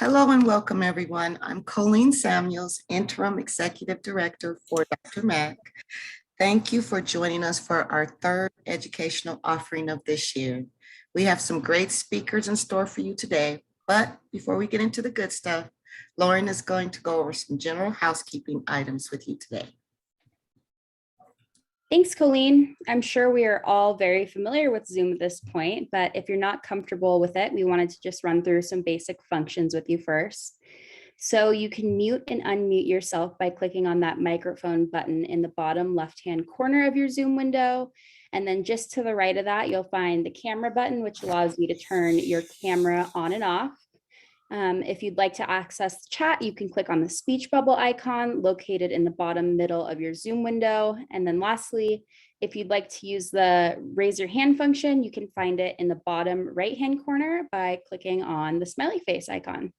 Hello and welcome, everyone. I'm Colleen Samuels, Interim Executive Director for DRMAC. Thank you for joining us for our third educational offering of this year. We have some great speakers in store for you today, but before we get into the good stuff, Lauren is going to go over some general housekeeping items with you today. Thanks, Colleen. I'm sure we are all very familiar with Zoom at this point, but if you're not comfortable with it, we wanted to just run through some basic functions with you first. So you can mute and unmute yourself by clicking on that microphone button in the bottom left-hand corner of your Zoom window. And then just to the right of that, you'll find the camera button, which allows you to turn your camera on and off. If you'd like to access the chat, you can click on the speech bubble icon located in the bottom middle of your Zoom window. And then lastly, if you'd like to use the raise your hand function, you can find it in the bottom right-hand corner by clicking on the smiley face icon.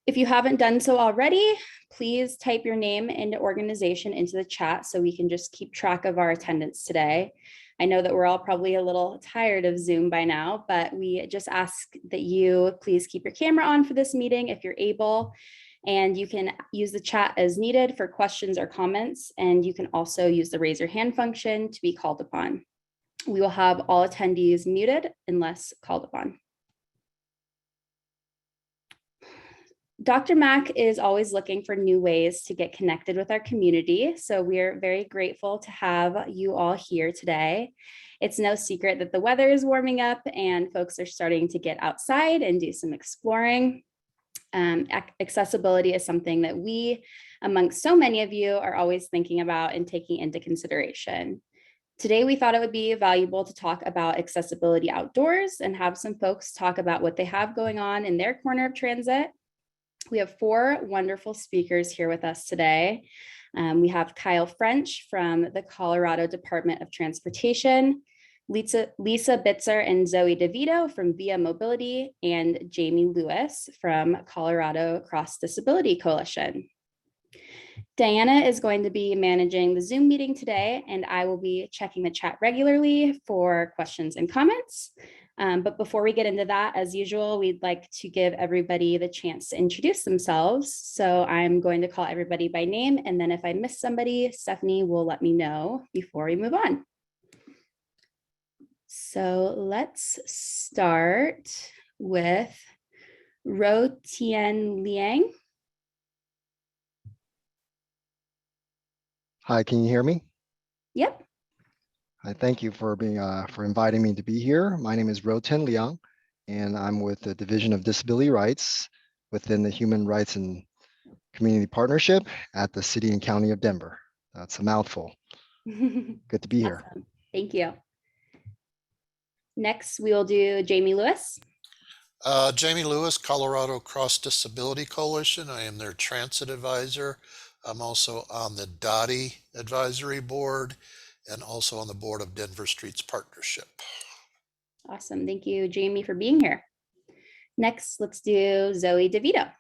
If you haven't done so already, please type your name and organization into the chat so we can just keep track of our attendance today. I know that we're all probably a little tired of Zoom by now, but we just ask that you please keep your camera on for this meeting if you're able, and you can use the chat as needed for questions or comments, and you can also use the raise your hand function to be called upon. We will have all attendees muted unless called upon. DRMAC is always looking for new ways to get connected with our community, so we're very grateful to have you all here today. It's no secret that the weather is warming up and folks are starting to get outside and do some exploring. Accessibility is something that we, amongst so many of you, are always thinking about and taking into consideration. Today, we thought it would be valuable to talk about accessibility outdoors and have some folks talk about what they have going on in their corner of transit. We have four wonderful speakers here with us today. We have Kyle French from the Colorado Department of Transportation, Lisa Bitzer and Zoe DeVito from Via Mobility, and Jamie Lewis from Colorado Cross Disability Coalition. Diana is going to be managing the Zoom meeting today, and I will be checking the chat regularly for questions and comments. But before we get into that, as usual, we'd like to give everybody the chance to introduce themselves. So I'm going to call everybody by name, and then if I miss somebody, Stephanie will let me know before we move on. So let's start with Ro Tien Liang. Hi, can you hear me? Yep. I thank you for inviting me to be here. My name is Ro Tien Liang, and I'm with the Division of Disability Rights within the Human Rights and Community Partnership at the City and County of Denver. That's a mouthful. Good to be here. Awesome. Thank you. Next, we will do Jamie Lewis. Jamie Lewis, Colorado Cross Disability Coalition. I am their transit advisor. I'm also on the DOTI advisory board and also on the board of Denver Streets Partnership. Awesome. Thank you, Jamie, for being here. Next, let's do Zoe DeVito.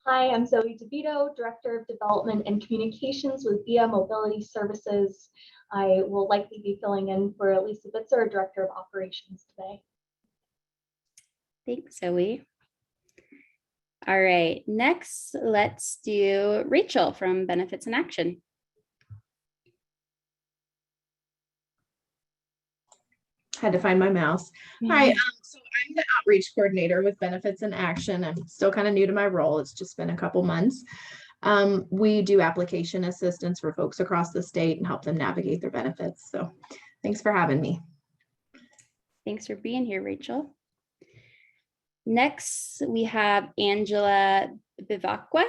Hi, I'm Zoe DeVito, Director of Development and Communications with Via Mobility Services. I will likely be filling in for Lisa Bitzer, Director of Operations today. Thanks, Zoe. All right, next, let's do Rachel from Benefits in Action. Had to find my mouse. Hi, so I'm the outreach coordinator with Benefits in Action. I'm still kind of new to my role. It's just been a couple months. We do application assistance for folks across the state and help them navigate their benefits. So thanks for having me. Thanks for being here, Rachel. Next, we have Angela Bivacqua.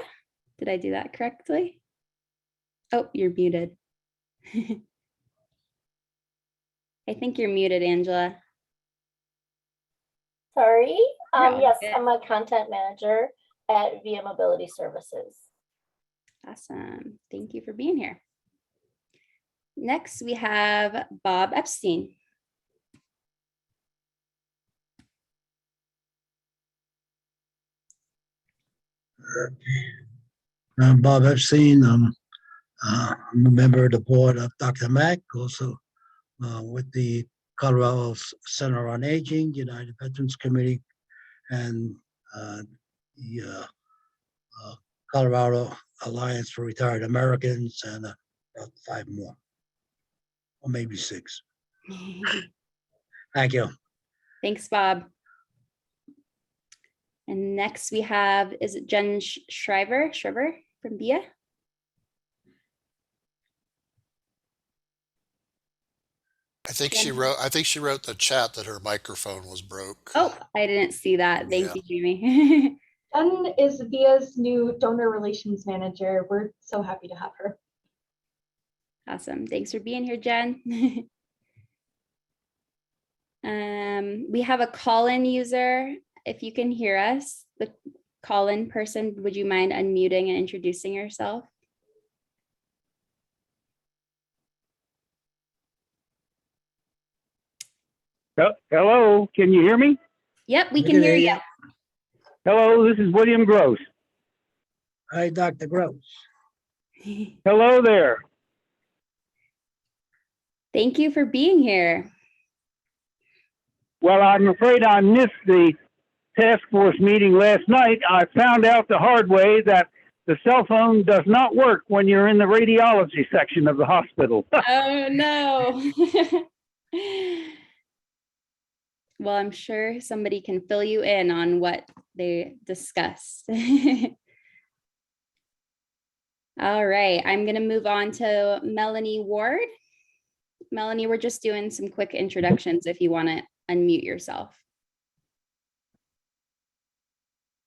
Did I do that correctly? Oh, you're muted. I think you're muted, Angela. Sorry. No, yes, good. I'm a content manager at Via Mobility Services. Awesome. Thank you for being here. Next, we have Bob Epstein. I'm Bob Epstein. I'm a member of the board of DRMAC, also with the Colorado Center on Aging, United Veterans Committee, and the Colorado Alliance for Retired Americans, and about 5 more, or maybe 6. Thank you. Thanks, Bob. And next we have, is it Jen Shriver from BIA? I think she wrote in the chat that her microphone was broke. Oh, I didn't see that. Thank Yeah. you, Jamie. Jen is VIA's new donor relations manager. We're so happy to have her. Awesome. Thanks for being here, Jen. We have a call-in user. If you can hear us, the call-in person, would you mind unmuting and introducing yourself? Hello, can you hear me? Yep, we can hear you. Hello, this is William Gross. Hi, Dr. Gross. Hello there. Thank you for being here. Well, I'm afraid I missed the task force meeting last night. I found out the hard way that the cell phone does not work when you're in the radiology section of the hospital. Oh, no. Well, I'm sure somebody can fill you in on what they discussed. All right, I'm going to move on to Melanie Ward. Melanie, we're just doing some quick introductions if you want to unmute yourself.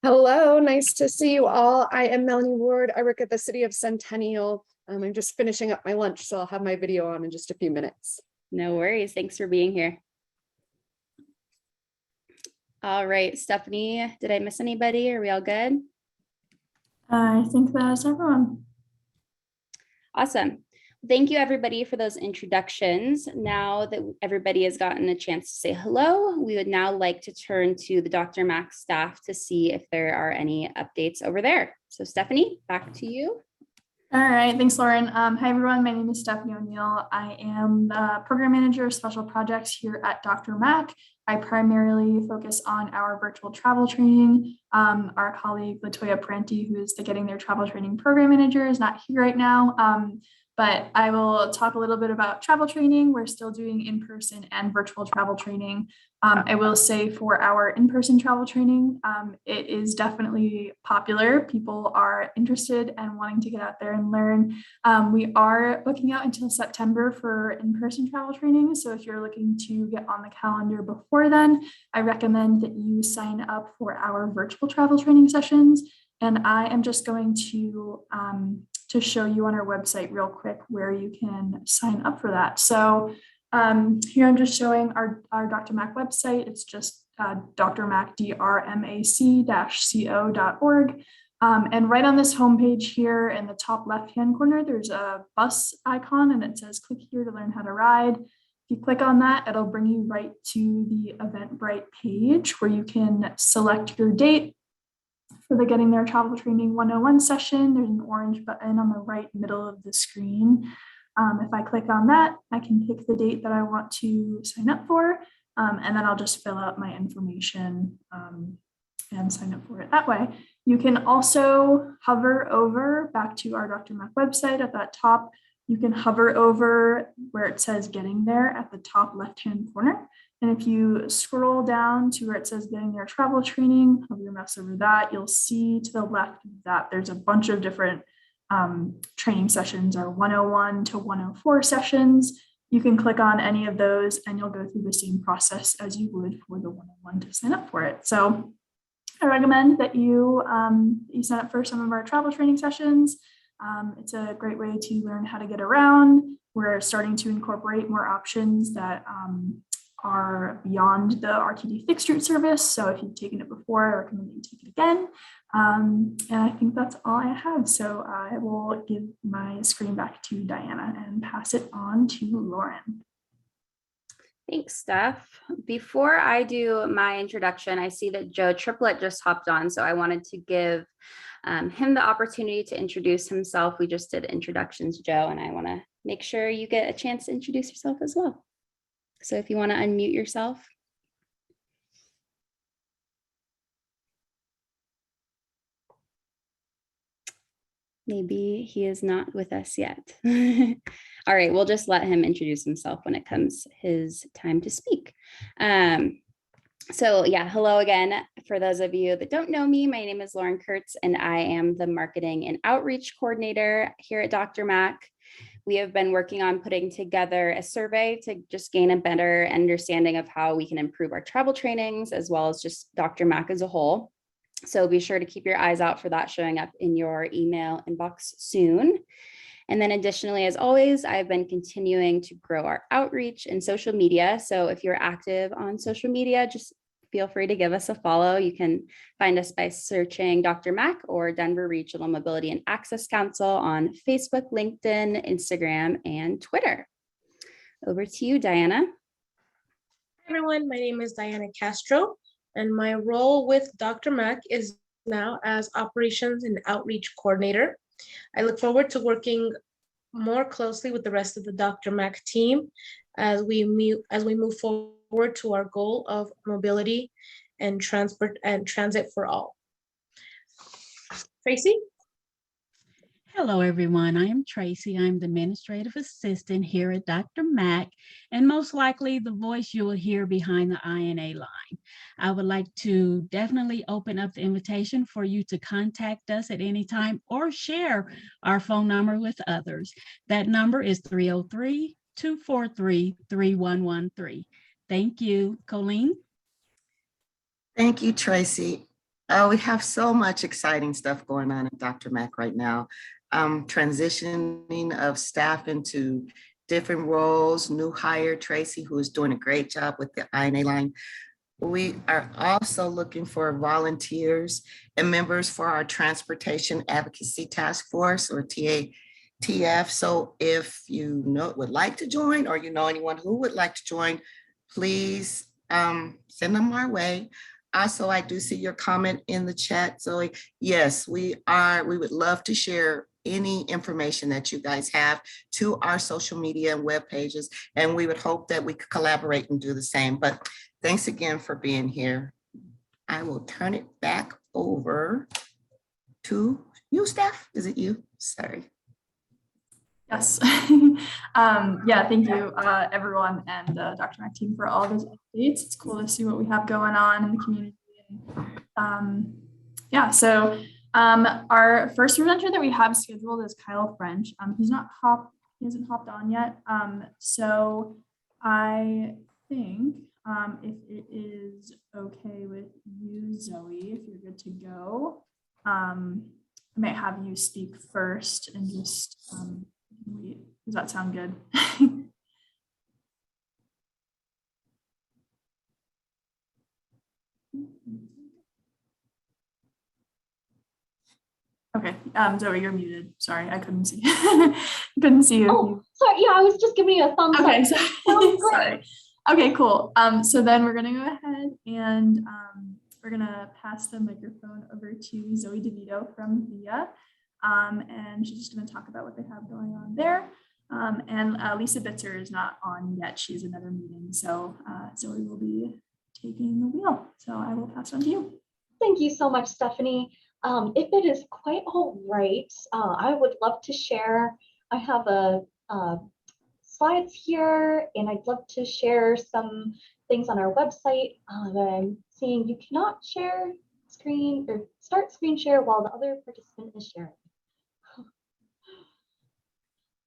Hello, nice to see you all. I am Melanie Ward. I work at the City of Centennial. I'm just finishing up my lunch, so I'll have my video on in just a few minutes. No worries. Thanks for being here. All right, Stephanie, did I miss anybody? Are we all good? I think that's everyone. Awesome. Thank you, everybody, for those introductions. Now that everybody has gotten a chance to say hello, we would now like to turn to the DRMAC staff to see if there are any updates over there. So Stephanie, back to you. All right, thanks, Lauren. Hi, everyone. My name is Stephanie O'Neill. I am the Program Manager of Special Projects here at DRMAC. I primarily focus on our virtual travel training. Our colleague, Latoya Parenti, who is the Getting Their Travel Training Program Manager, is not here right now. But I will talk a little bit about travel training. We're still doing in-person and virtual travel training. I will say for our in-person travel training, it is definitely popular. People are interested and wanting to get out there and learn. We are looking out until September for in-person travel training. So if you're looking to get on the calendar before then, I recommend that you sign up for our virtual travel training sessions. And I am just going to show you on our website real quick where you can sign up for that. So here I'm just showing our DRMAC website. It's just DRMAC, DRMAC-co.org. And right on this homepage here in the top left-hand corner, there's a bus icon and it says click here to learn how to ride. If you click on that, it'll bring you right to the Eventbrite page where you can select your date for the Getting Their Travel Training 101 session. There's an orange button on the right middle of the screen. If I click on that, I can pick the date that I want to sign up for, and then I'll just fill out my information and sign up for it that way. You can also hover over back to our DRMAC website at that top. You can hover over where it says Getting There at the top left-hand corner. And if you scroll down to where it says Getting Their Travel Training, hover your mouse over that, you'll see to the left of that there's a bunch of different training sessions, or 101 to 104 sessions. You can click on any of those and you'll go through the same process as you would for the 101 to sign up for it. So I recommend that you sign up for some of our travel training sessions. It's a great way to learn how to get around. We're starting to incorporate more options that are beyond the RTD fixed route service. So if you've taken it before, I recommend that you take it again. And I think that's all I have. So I will give my screen back to Diana and pass it on to Lauren. Thanks, Steph. Before I do my introduction, I see that Joe Triplett just hopped on. So I wanted to give him the opportunity to introduce himself. We just did introductions, Joe, and I want to make sure you get a chance to introduce yourself as well. So if you want to unmute yourself. Maybe he is not with us yet. All right, we'll just let him introduce himself when it comes his time to speak. So yeah, hello again. For those of you that don't know me, my name is Lauren Kurtz, and I am the Marketing and Outreach Coordinator here at DRMAC. We have been working on putting together a survey to just gain a better understanding of how we can improve our travel trainings, as well as just DRMAC as a whole. So be sure to keep your eyes out for that showing up in your email inbox soon. And then additionally, as always, I've been continuing to grow our outreach and social media. So if you're active on social media, just feel free to give us a follow. You can find us by searching DRMAC or Denver Regional Mobility and Access Council on Facebook, LinkedIn, Instagram, and Twitter. Over to you, Diana. Hi everyone, my name is Diana Castro, and my role with DRMAC is now as Operations and Outreach Coordinator. I look forward to working more closely with the rest of the DRMAC team as we move forward to our goal of mobility and transit for all. Tracy? Hello, everyone. I am Tracy. I'm the administrative assistant here at DRMAC, and most likely the voice you will hear behind the INA line. I would like to definitely open up the invitation for you to contact us at any time or share our phone number with others. That number is 303-243-3113. Thank you. Colleen? Thank you, Tracy. We have so much exciting stuff going on at DRMAC right now. Transitioning of staff into different roles, new hire Tracy, who is doing a great job with the INA line. We are also looking for volunteers and members for our Transportation Advocacy Task Force, or TATF. So if you would like to join, or you know anyone who would like to join, please send them our way. Also, I do see your comment in the chat, Zoe. Yes, we would love to share any information that you guys have to our social media and web pages, and we would hope that we could collaborate and do the same. But thanks again for being here. I will turn it back over to you, Steph. Is it you? Sorry. Yes. Yeah, thank you, everyone, and DRMAC team for all those updates. It's cool to see what we have going on in the community. Yeah, so our first presenter that we have scheduled is Kyle French. He hasn't hopped on yet. So I think if it is okay with you, Zoe, if you're good to go, I might have you speak first and just wait. Does that sound good? Okay, Zoe, you're muted. Sorry, I couldn't see. Couldn't see you. Oh, sorry. Yeah, I was just giving you a thumbs up. Okay, sorry. Okay, cool. So then we're gonna go ahead and we're gonna pass the microphone over to Zoe DeVito from VIA, and she's just gonna talk about what they have going on there. And Lisa Bitzer is not on yet. She's in another meeting, so Zoe will be taking the wheel. So I will pass on to you. Thank you so much, Stephanie. If it is quite all right, I would love to share. I have slides here, and I'd love to share some things on our website that I'm seeing. You cannot share screen or start screen share while the other participant is sharing.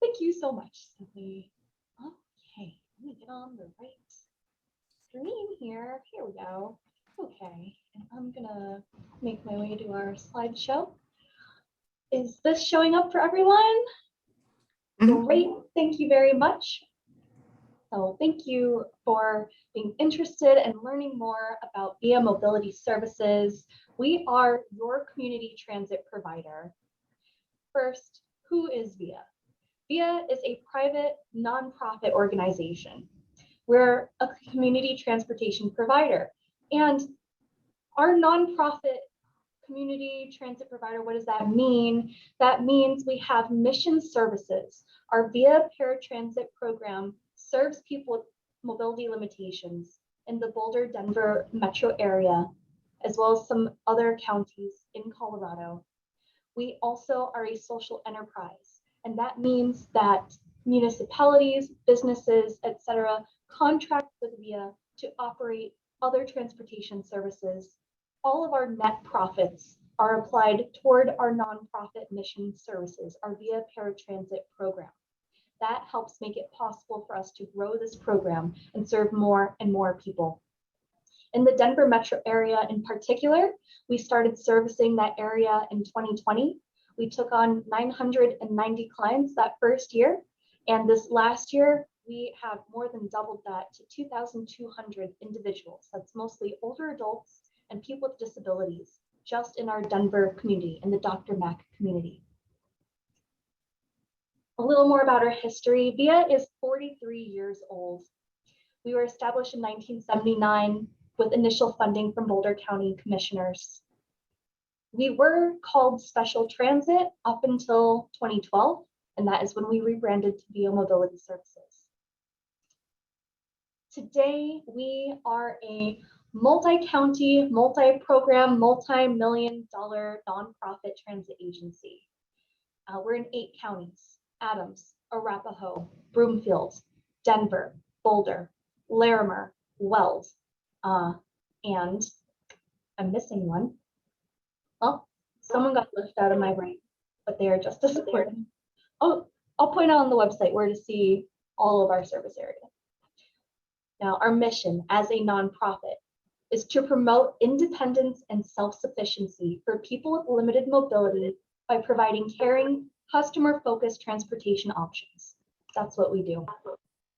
Thank you so much, Stephanie. Okay, let me get on the right screen here. Here we go. Okay, and I'm gonna make my way to our slideshow. Is this showing up for everyone? Great, thank you very much. So thank you for being interested and learning more about VIA Mobility Services. We are your community transit provider. First, who is VIA? VIA is a private nonprofit organization. We're a community transportation provider. And our nonprofit community transit provider, what does that mean? That means we have mission services. Our VIA paratransit program serves people with mobility limitations in the Boulder, Denver metro area, as well as some other counties in Colorado. We also are a social enterprise, and that means that municipalities, businesses, etc., contract with VIA to operate other transportation services. All of our net profits are applied toward our nonprofit mission services, our VIA paratransit program. That helps make it possible for us to grow this program and serve more and more people. In the Denver metro area in particular, we started servicing that area in 2020. We took on 990 clients that first year. And this last year, we have more than doubled that to 2,200 individuals. That's mostly older adults and people with disabilities, just in our Denver community, in the DRMAC community. A little more about our history. VIA is 43 years old. We were established in 1979 with initial funding from Boulder County commissioners. We were called Special Transit up until 2012, and that is when we rebranded to VIA Mobility Services. Today, we are a multi-county, multi-program, multi-million-dollar nonprofit transit agency. We're in 8 counties: Adams, Arapahoe, Broomfield, Denver, Boulder, Larimer, Weld, and I'm missing one. Oh, someone got left out of my brain, but they are just as important. Oh, I'll point out on the website where to see all of our service area. Now, our mission as a nonprofit is to promote independence and self-sufficiency for people with limited mobility by providing caring, customer-focused transportation options. That's what we do.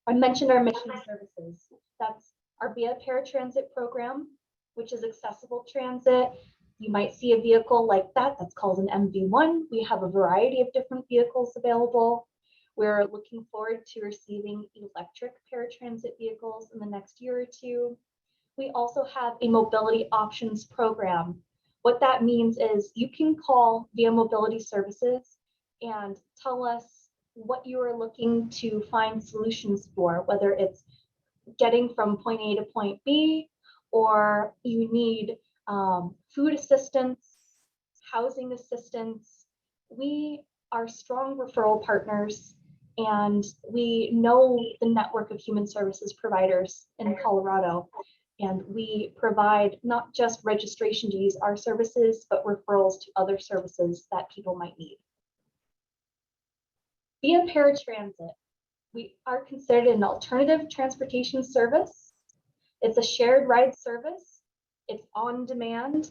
I mentioned our mission services. That's our VIA paratransit program, which is accessible transit. You might see a vehicle like that. That's called an MV1. We have a variety of different vehicles available. We're looking forward to receiving electric paratransit vehicles in the next year or two. We also have a mobility options program. What that means is you can call VIA Mobility Services and tell us what you are looking to find solutions for, whether it's getting from point A to point B, or you need food assistance, housing assistance. We are strong referral partners, and we know the network of human services providers in Colorado. And we provide not just registration to use our services, but referrals to other services that people might need. VIA paratransit, we are considered an alternative transportation service. It's a shared ride service. It's on demand.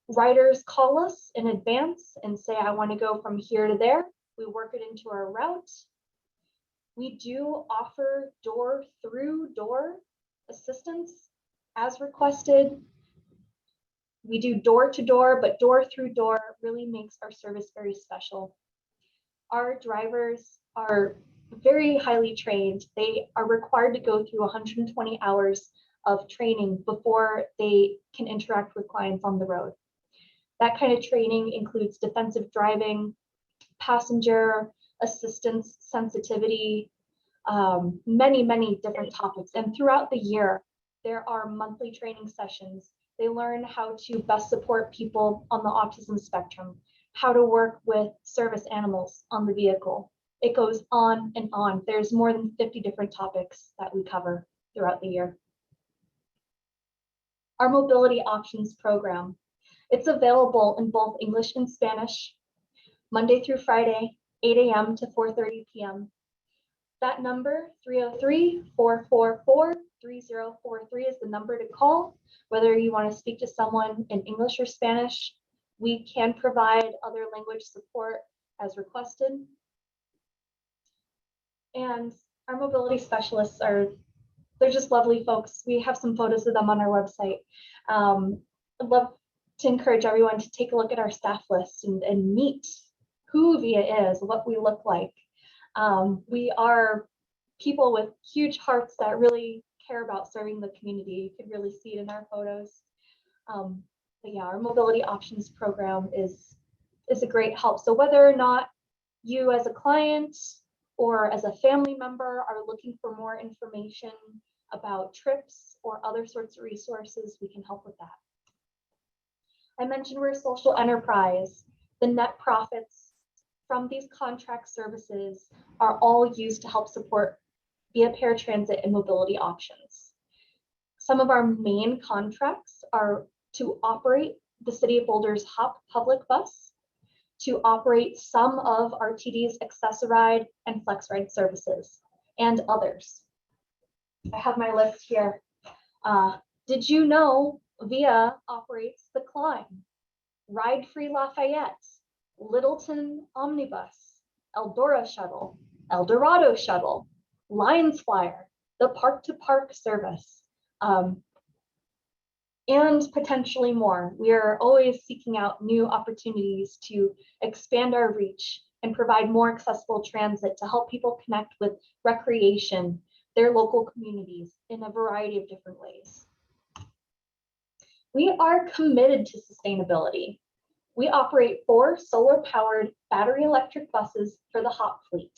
Riders call us in advance and say, I want to go from here to there. We work it into our route. We do offer door-through-door assistance as requested. We do door-to-door, but door-through-door really makes our service very special. Our drivers are very highly trained. They are required to go through 120 hours of training before they can interact with clients on the road. That kind of training includes defensive driving, passenger assistance sensitivity, many different topics. And throughout the year, there are monthly training sessions. They learn how to best support people on the autism spectrum, how to work with service animals on the vehicle. It goes on and on. There's more than 50 different topics that we cover throughout the year. Our mobility options program, it's available in both English and Spanish, Monday through Friday, 8 a.m. to 4:30 p.m. That number, 303-444-3043, is the number to call. Whether you want to speak to someone in English or Spanish, we can provide other language support as requested. And our mobility specialists they're just lovely folks. We have some photos of them on our website. I'd love to encourage everyone to take a look at our staff list and meet who VIA is, what we look like. We are people with huge hearts that really care about serving the community. You can really see it in our photos. But yeah, our mobility options program is a great help. So whether or not you as a client or as a family member are looking for more information about trips or other sorts of resources, we can help with that. I mentioned we're a social enterprise. The net profits from these contract services are all used to help support via paratransit and mobility options. Some of our main contracts are to operate the City of Boulder's HOP public bus, to operate some of RTD's Access-a-Ride and FlexRide services, and others. I have my list here. Did you know VIA operates the Climb, Ride Free Lafayette, Littleton Omnibus, Eldora Shuttle, Eldorado Shuttle, Lions Flyer, the Park to Park service, and potentially more. We are always seeking out new opportunities to expand our reach and provide more accessible transit to help people connect with recreation, their local communities in a variety of different ways. We are committed to sustainability. We operate 4 solar-powered battery electric buses for the HOP fleet.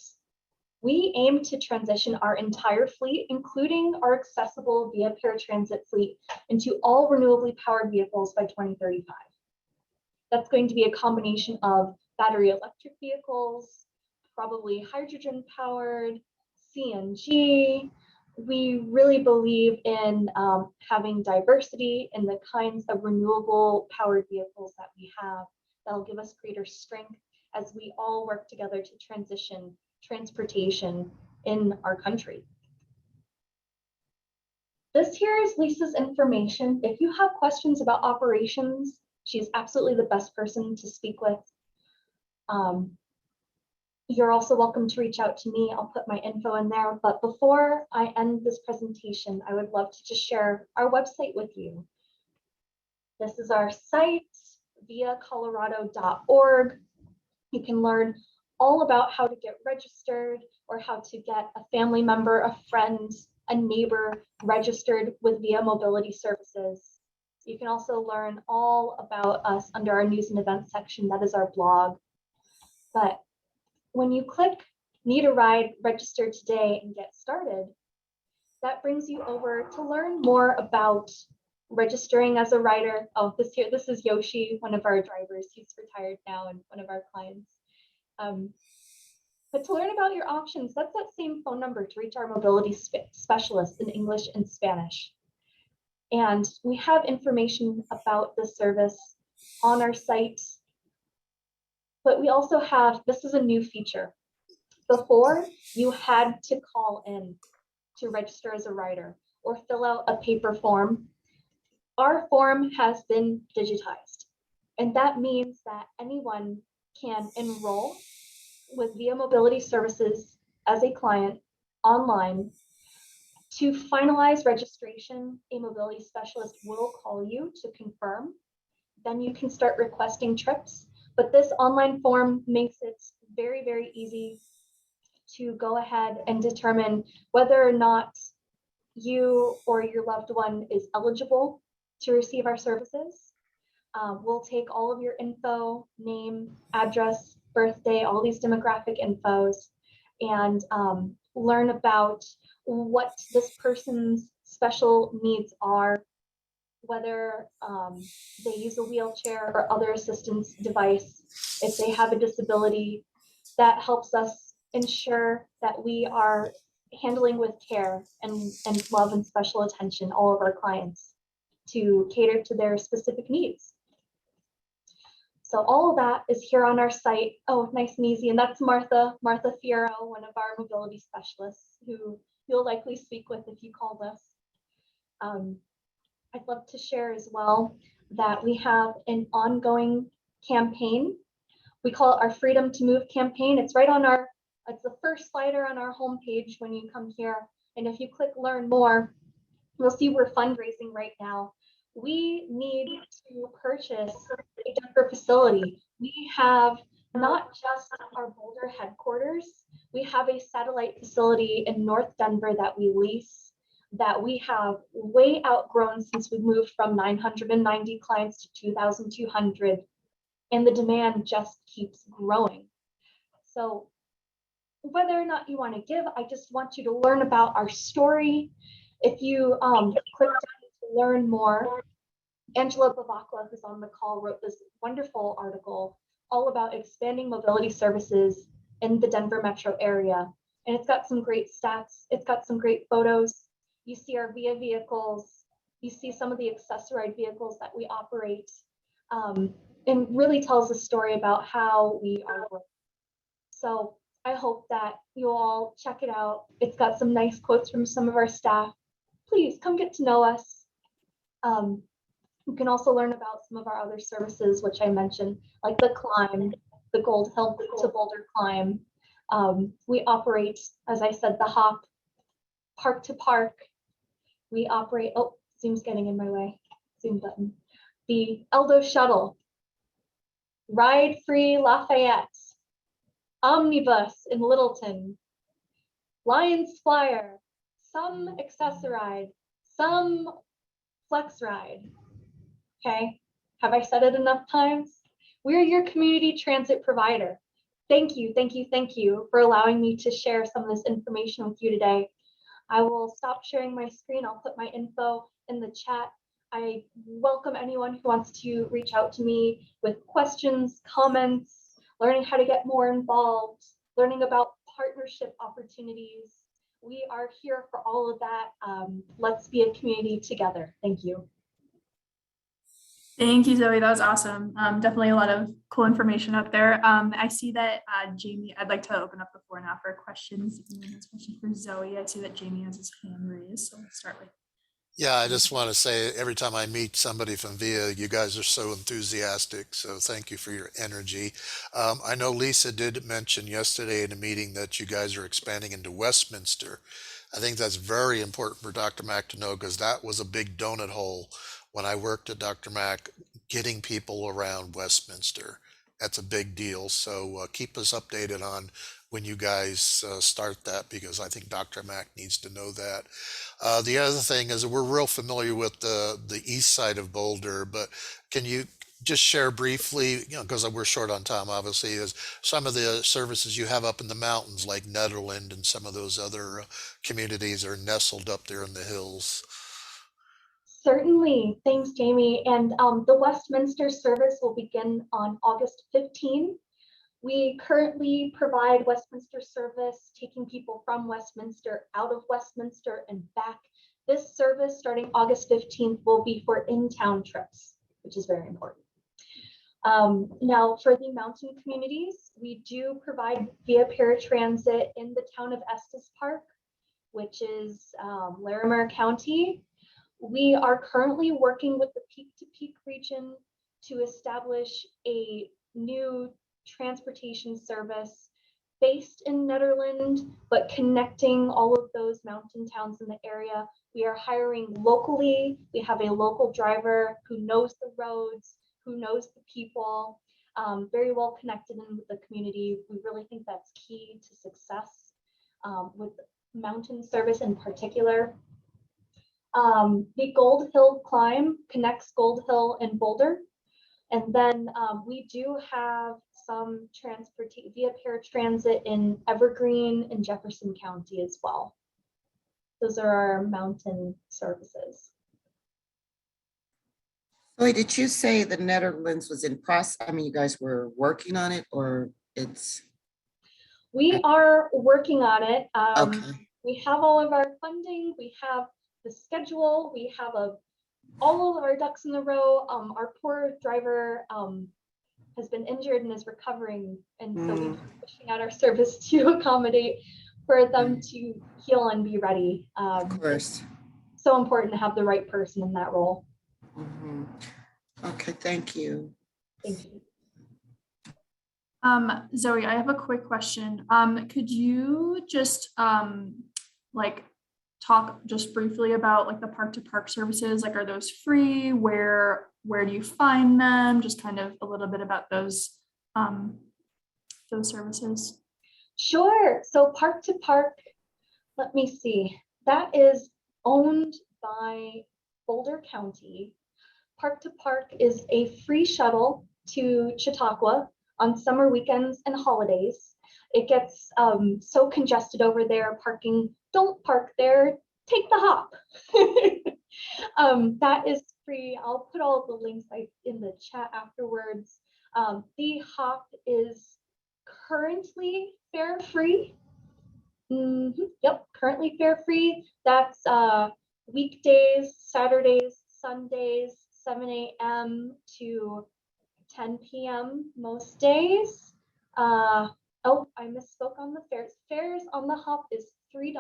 We aim to transition our entire fleet, including our accessible via paratransit fleet, into all renewably powered vehicles by 2035. That's going to be a combination of battery electric vehicles, probably hydrogen powered, CNG. We really believe in having diversity in the kinds of renewable powered vehicles that we have. That'll give us greater strength as we all work together to transition transportation in our country. This here is Lisa's information. If you have questions about operations, she's absolutely the best person to speak with. You're also welcome to reach out to me. I'll put my info in there. But before I end this presentation, I would love to just share our website with you. This is our site, viacolorado.org. You can learn all about how to get registered or how to get a family member, a friend, a neighbor registered with Via Mobility Services. You can also learn all about us under our news and events section. That is our blog. But when you click Need a Ride, Register Today and Get Started, that brings you over to learn more about registering as a rider. Oh, this is Yoshi, one of our drivers. He's retired now and one of our clients. But to learn about your options, that's that same phone number to reach our mobility specialists in English and Spanish. And we have information about the service on our site. But we also have, this is a new feature. Before, you had to call in to register as a rider or fill out a paper form. Our form has been digitized. And that means that anyone can enroll with Via Mobility Services as a client online. To finalize registration, a mobility specialist will call you to confirm. Then you can start requesting trips. But this online form makes it very, very easy to go ahead and determine whether or not you or your loved one is eligible to receive our services. We'll take all of your info, name, address, birthday, all these demographic infos, and learn about what this person's special needs are, whether they use a wheelchair or other assistance device, if they have a disability. That helps us ensure that we are handling with care and love and special attention all of our clients to cater to their specific needs. So all of that is here on our site. Oh, nice and easy. And that's Martha Fiero, one of our mobility specialists who you'll likely speak with if you call us. I'd love to share as well that we have an ongoing campaign. We call it our Freedom to Move campaign. It's right on it's the first slider on our homepage when you come here. And if you click Learn More, you'll see we're fundraising right now. We need to purchase a Denver facility. We have not just our Boulder headquarters, we have a satellite facility in North Denver that we lease, that we have way outgrown since we moved from 990 clients to 2,200, and the demand just keeps growing. So whether or not you want to give, I just want you to learn about our story. If you click down to learn more, Angela Bavacqua, who's on the call, wrote this wonderful article all about expanding mobility services in the Denver metro area. And it's got some great stats. It's got some great photos. You see our VIA vehicles. You see some of the accessorized vehicles that we operate, and really tells a story about how we are working. So I hope that you all check it out. It's got some nice quotes from some of our staff. Please come get to know us. You can also learn about some of our other services, which I mentioned, like the climb, the Gold Hill to Boulder climb. We operate, as I said, the hop, park to park. We operate, oh, Zoom's getting in my way, Zoom button. The Eldo shuttle, Ride Free Lafayette, Omnibus in Littleton, Lions Flyer, some Accessoride, some Flex Ride. Okay, have I said it enough times? We're your community transit provider. Thank you, thank you, thank you for allowing me to share some of this information with you today. I will stop sharing my screen. I'll put my info in the chat. I welcome anyone who wants to reach out to me with questions, comments, learning how to get more involved, learning about partnership opportunities. We are here for all of that. Let's be a community together. Thank you. Thank you, Zoe. That was awesome. Definitely a lot of cool information up there. I see that Jamie, I'd like to open up the floor now for questions. If anyone has questions for Zoe, I see that Jamie has his hand raised. So let's start with. Yeah, I just want to say every time I meet somebody from VIA, you guys are so enthusiastic. So thank you for your energy. I know Lisa did mention yesterday in a meeting that you guys are expanding into Westminster. I think that's very important for Dr. Mack to know because that was a big donut hole when I worked at Dr. Mack, getting people around Westminster. That's a big deal. So keep us updated on when you guys start that because I think Dr. Mack needs to know that. The other thing is that we're real familiar with the east side of Boulder, but can you just share briefly, because we're short on time, obviously, is some of the services you have up in the mountains like Netherland and some of those other communities are nestled up there in the hills. Certainly. Thanks, Jamie. And the Westminster service will begin on August 15. We currently provide Westminster service, taking people from Westminster out of Westminster and back. This service starting August 15th will be for in-town trips, which is very important. Now for the mountain communities, we do provide via paratransit in the town of Estes Park, which is Larimer County. We are currently working with the Peak to Peak region to establish a new transportation service based in Netherland, but connecting all of those mountain towns in the area. We are hiring locally. We have a local driver who knows the roads, who knows the people, very well connected in with the community. We really think that's key to success with mountain service in particular. The Gold Hill climb connects Gold Hill and Boulder. And then we do have some transportation via paratransit in Evergreen and Jefferson County as well. Those are our mountain services. Zoe, did you say the Netherlands was in process? I mean, you guys were working on it or it's? We are working on it. Okay. We have all of our funding. We have the schedule. We have all of our ducks in the row. Our poor driver has been injured and is recovering. And so we're pushing out our service to accommodate for them to heal and be ready. Of course. It's so important to have the right person in that role. Mm-hmm. Okay, thank you. Thank you. Zoe, I have a quick question. Could you just like talk just briefly about like the park to park services? Like, are those free? Where do you find them? Just kind of a little bit about those services. Sure. So park to park, let me see. That is owned by Boulder County. Park to park is a free shuttle to Chautauqua on summer weekends and holidays. It gets so congested over there, don't park there, take the hop. That is free. I'll put all of the links in the chat afterwards. The hop is currently fare free. Yep, currently fare free. That's weekdays, Saturdays, Sundays, 7 a.m. to 10 p.m. most days. Oh, I misspoke on the fares. Fares on the hop is $3.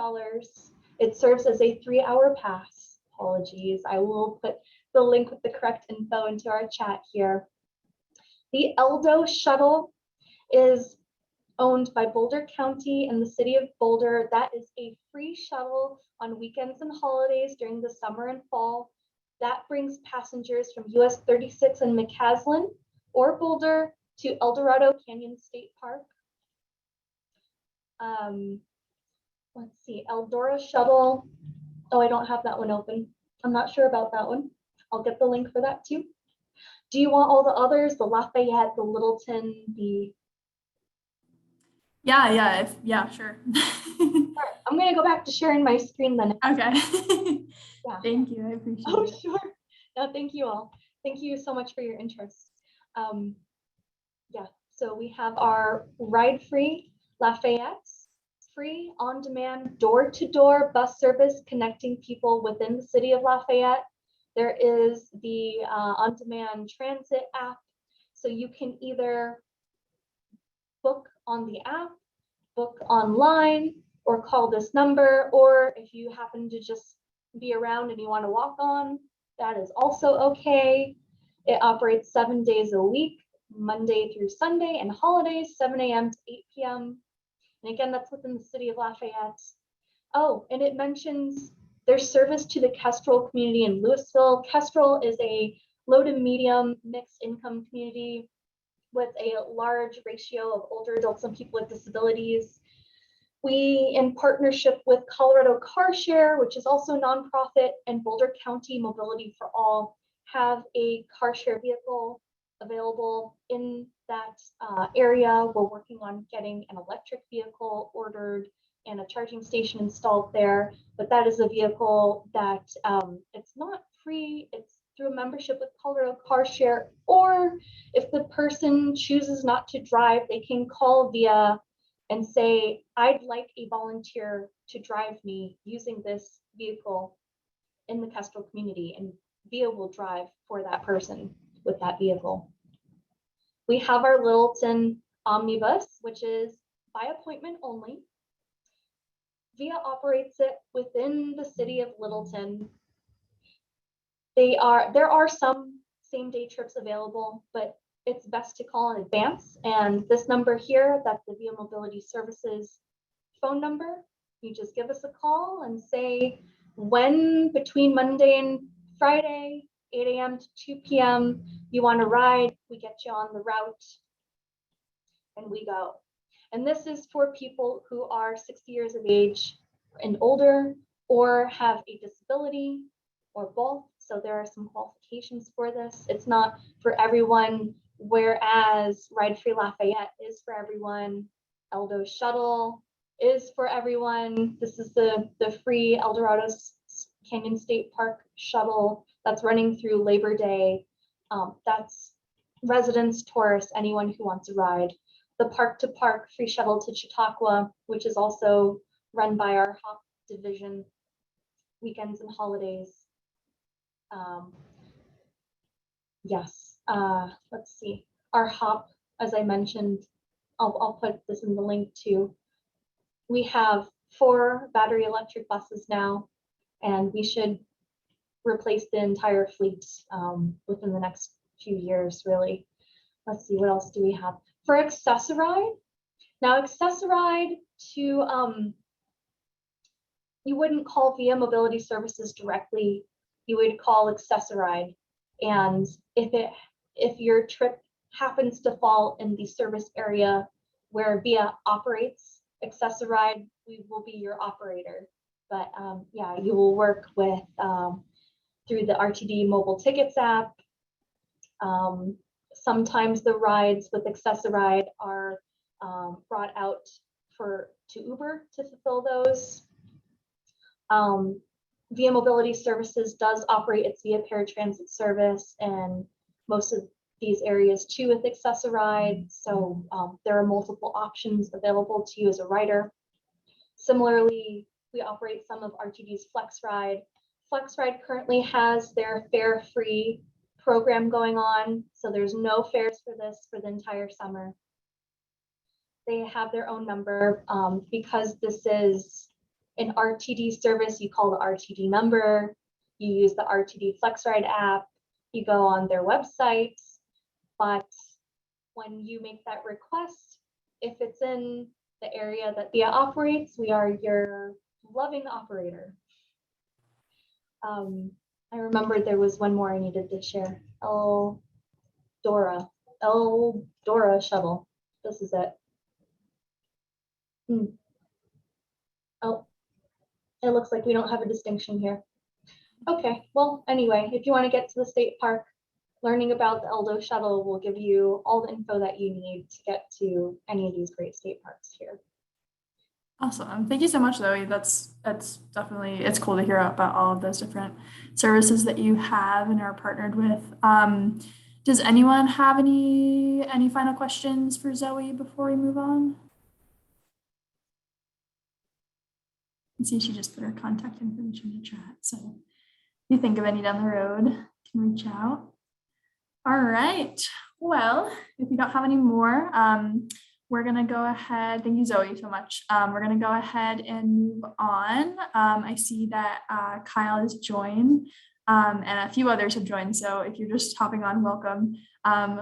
It serves as a 3-hour pass. Apologies. I will put the link with the correct info into our chat here. The Eldo shuttle is owned by Boulder County and the city of Boulder. That is a free shuttle on weekends and holidays during the summer and fall. That brings passengers from US 36 and McCaslin or Boulder to El Dorado Canyon State Park. Let's see, Eldora shuttle. Oh, I don't have that one open. I'm not sure about that one. I'll get the link for that too. Do you want all the others? The Lafayette, the Littleton, the... Yeah, sure. All right, I'm gonna go back to sharing my screen then. Okay. Yeah. Thank you, I appreciate Oh, it. sure. No, thank you all. Thank you so much for your interest. Yeah, so we have our ride-free Lafayette, free on-demand door-to-door bus service connecting people within the city of Lafayette. There is the on-demand transit app. So you can either book on the app, book online, or call this number, or if you happen to just be around and you want to walk on, that is also okay. It operates 7 days a week, Monday through Sunday, and holidays, 7 a.m. to 8 p.m. And again, that's within the city of Lafayette. Oh, and it mentions there's service to the Kestrel community in Louisville. Kestrel is a low to medium mixed income community with a large ratio of older adults and people with disabilities. We, in partnership with Colorado Car Share, which is also a nonprofit, and Boulder County Mobility for All, have a car share vehicle available in that area. We're working on getting an electric vehicle ordered and a charging station installed there. But that is a vehicle that it's not free. It's through a membership with Colorado Car Share, or if the person chooses not to drive, they can call VIA and say, I'd like a volunteer to drive me using this vehicle in the Kestrel community, and VIA will drive for that person with that vehicle. We have our Littleton Omnibus, which is by appointment only. VIA operates it within the city of Littleton. There are some same-day trips available, but it's best to call in advance. And this number here, that's the VIA Mobility Services phone number. You just give us a call and say when between Monday and Friday, 8 a.m. to 2 p.m. you want to ride, we get you on the route and we go. And this is for people who are 60 years of age and older, or have a disability, or both. So there are some qualifications for this. It's not for everyone, whereas Ride Free Lafayette is for everyone. Eldo Shuttle is for everyone. This is the free El Dorado Canyon State Park shuttle that's running through Labor Day. That's residents, tourists, anyone who wants a ride. The Park to Park free shuttle to Chautauqua, which is also run by our HOP division, weekends and holidays. Yes, let's see. Our HOP, as I mentioned, I'll put this in the link too. We have 4 battery electric buses now, and we should replace the entire fleet within the next few years, really. Let's see, what else do we have? For Accessoride, now Accessoride to, you wouldn't call VIA Mobility Services directly, you would call Accessoride. And if your trip happens to fall in the service area where VIA operates Accessoride, we will be your operator. But yeah, you will work with through the RTD mobile tickets app. Sometimes the rides with Accessoride are brought out to Uber to fulfill those. VIA Mobility Services does operate its VIA paratransit service in most of these areas too with Access-a-Ride. So there are multiple options available to you as a rider. Similarly, we operate some of RTD's FlexRide. FlexRide currently has their fare-free program going on, so there's no fares for this for the entire summer. They have their own number. Because this is an RTD service, you call the RTD number, you use the RTD FlexRide app, you go on their website, but when you make that request, if it's in the area that VIA operates, we are your loving operator. I remembered there was one more I needed to share. Eldora shuttle. This is it. Oh, it looks like we don't have a distinction here. Okay, well, anyway, if you want to get to the state park, learning about the Eldo shuttle will give you all the info that you need to get to any of these great state parks here. Awesome. Thank you so much, Zoe. That's definitely, it's cool to hear about all of those different services that you have and are partnered with. Does anyone have any final questions for Zoe before we move on? I see she just put her contact information in the chat. So if you think of any down the road, you can reach out. All right. Well, if you don't have any more, we're going to go ahead. Thank you, Zoe, so much. We're going to go ahead and move on. I see that Kyle has joined and a few others have joined. So if you're just hopping on, welcome.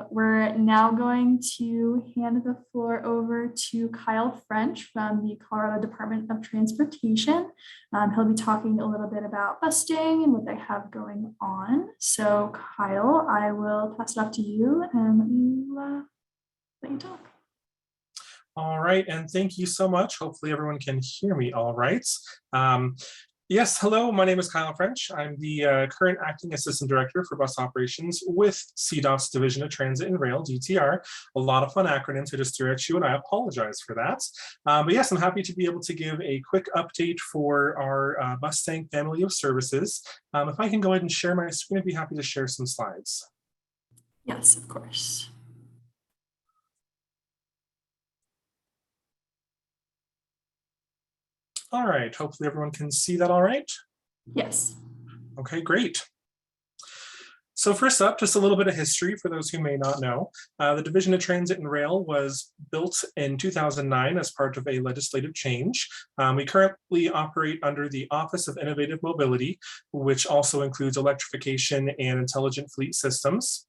We're now going to hand the floor over to Kyle French from the Colorado Department of Transportation. He'll be talking a little bit about busing and what they have going on. So Kyle, I will pass it off to you and let you talk. All right, and thank you so much. Hopefully everyone can hear me all right. Yes, hello, my name is Kyle French. I'm the current Acting Assistant Director for Bus Operations with CDOT's Division of Transit and Rail, DTR. A lot of fun acronyms I just threw at you, and I apologize for that. But yes, I'm happy to be able to give a quick update for our Mustang family of services. If I can go ahead and share my screen, I'd be happy to share some slides. Yes, of course. All right, hopefully everyone can see that all right. Yes. Okay, great. So first up, just a little bit of history for those who may not know. The Division of Transit and Rail was built in 2009 as part of a legislative change. We currently operate under the Office of Innovative Mobility, which also includes electrification and intelligent fleet systems.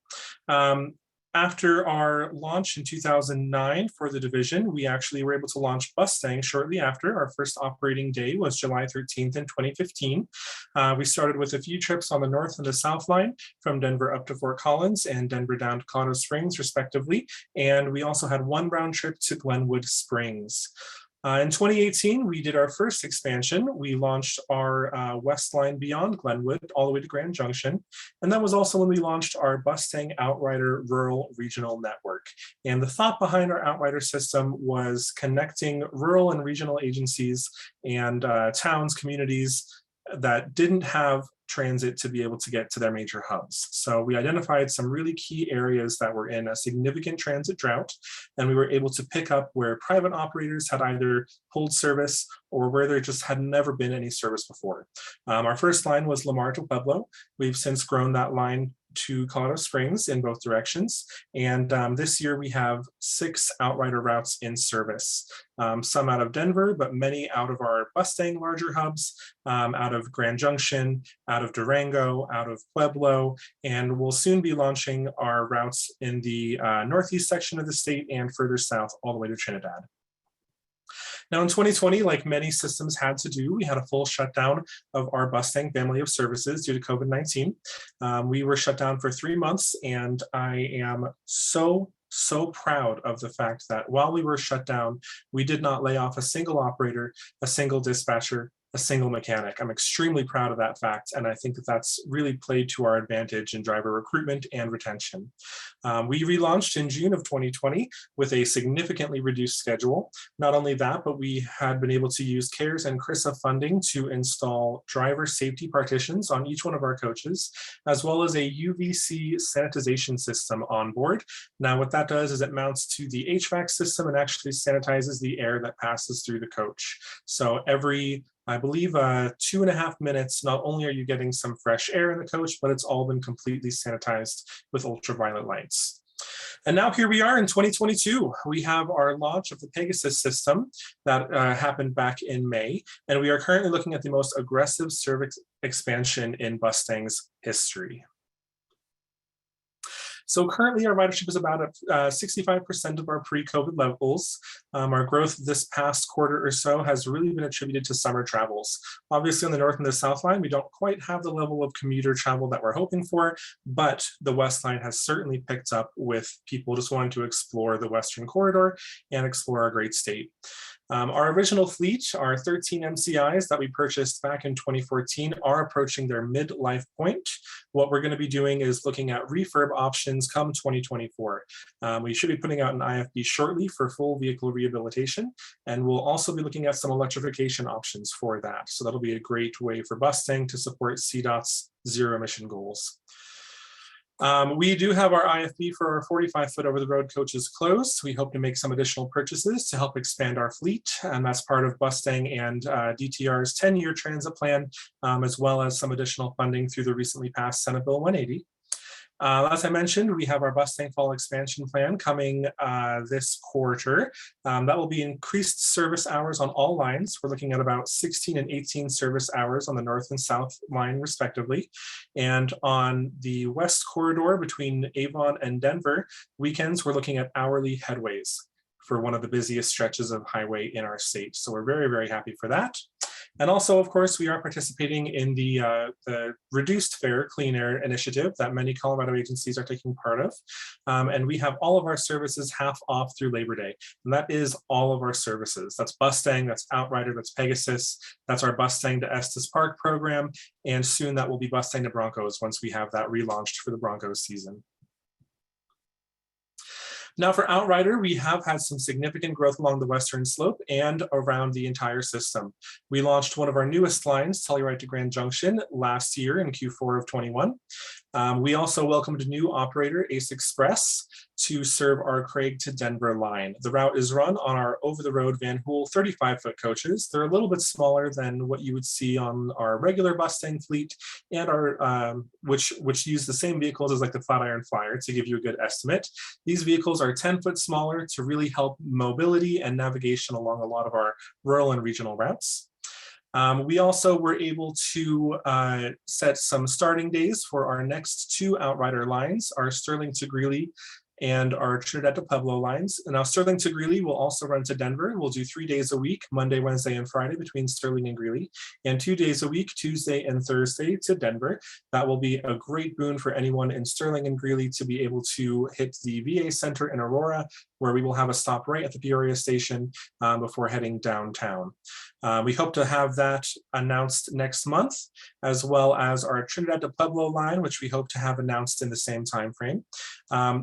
After our launch in 2009 for the division, we actually were able to launch Mustang shortly after. Our first operating day was July 13th in 2015. We started with a few trips on the North and the South line from Denver up to Fort Collins and Denver down to Colorado Springs, respectively. And we also had one round trip to Glenwood Springs. In 2018, we did our first expansion. We launched our West Line beyond Glenwood all the way to Grand Junction. And that was also when we launched our Mustang Outrider Rural Regional Network. And the thought behind our Outrider system was connecting rural and regional agencies and towns, communities that didn't have transit to be able to get to their major hubs. So we identified some really key areas that were in a significant transit drought, and we were able to pick up where private operators had either pulled service or where there just had never been any service before. Our first line was Lamar to Pueblo. We've since grown that line to Colorado Springs in both directions. And this year we have 6 Outrider routes in service, some out of Denver, but many out of our Mustang larger hubs, out of Grand Junction, out of Durango, out of Pueblo, and we'll soon be launching our routes in the northeast section of the state and further south all the way to Trinidad. Now in 2020, like many systems had to do, we had a full shutdown of our Mustang family of services due to COVID-19. We were shut down for 3 months, and I am so proud of the fact that while we were shut down, we did not lay off a single operator, a single dispatcher, a single mechanic. I'm extremely proud of that fact, and I think that that's really played to our advantage in driver recruitment and retention. We relaunched in June of 2020 with a significantly reduced schedule. Not only that, but we had been able to use CARES and CRISA funding to install driver safety partitions on each one of our coaches, as well as a UVC sanitization system on board. Now, what that does is it mounts to the HVAC system and actually sanitizes the air that passes through the coach. So every, I believe, 2.5 minutes, not only are you getting some fresh air in the coach, but it's all been completely sanitized with ultraviolet lights. And now here we are in 2022. We have our launch of the Pegasus system that happened back in May, and we are currently looking at the most aggressive service expansion in Bustang's history. So currently our ridership is about 65% of our pre-COVID levels. Our growth this past quarter or so has really been attributed to summer travels. Obviously on the North and the South line, we don't quite have the level of commuter travel that we're hoping for, but the West line has certainly picked up with people just wanting to explore the Western corridor and explore our great state. Our original fleet, our 13 MCIs that we purchased back in 2014 are approaching their midlife point. What we're going to be doing is looking at refurb options come 2024. We should be putting out an IFB shortly for full vehicle rehabilitation, and we'll also be looking at some electrification options for that. So that'll be a great way for Bustang to support CDOT's zero emission goals. We do have our IFB for our 45-foot over-the-road coaches closed. We hope to make some additional purchases to help expand our fleet, and that's part of Bustang and DTR's 10-year transit plan, as well as some additional funding through the recently passed Senate Bill 180. As I mentioned, we have our Bustang Fall expansion plan coming this quarter. That will be increased service hours on all lines. We're looking at about 16 and 18 service hours on the North and South line respectively. And on the West corridor between Avon and Denver, weekends, we're looking at hourly headways for one of the busiest stretches of highway in our state. So we're very, very happy for that. And also, of course, we are participating in the reduced fare clean air initiative that many Colorado agencies are taking part of. And we have all of our services half off through Labor Day. And that is all of our services. That's Bustang, that's Outrider, that's Pegasus, that's our Bustang to Estes Park program. And soon that will be Bustang to Broncos once we have that relaunched for the Broncos season. Now for Outrider, we have had some significant growth along the western slope and around the entire system. We launched one of our newest lines, Telluride to Grand Junction, last year in Q4 of 21. We also welcomed a new operator, Ace Express, to serve our Craig to Denver line. The route is run on our over-the-road Van Hool 35-foot coaches. They're a little bit smaller than what you would see on our regular Bustang fleet, and our which use the same vehicles as like the Flatiron Flyer to give you a good estimate. These vehicles are 10 foot smaller to really help mobility and navigation along a lot of our rural and regional routes. We also were able to set some starting days for our next two Outrider lines, our Sterling to Greeley and our Trinidad to Pueblo lines. And now Sterling to Greeley will also run to Denver. We'll do 3 days a week, Monday, Wednesday, and Friday between Sterling and Greeley, and 2 days a week, Tuesday and Thursday to Denver. That will be a great boon for anyone in Sterling and Greeley to be able to hit the VA Center in Aurora, where we will have a stop right at the Peoria station before heading downtown. We hope to have that announced next month, as well as our Trinidad to Pueblo line, which we hope to have announced in the same time frame.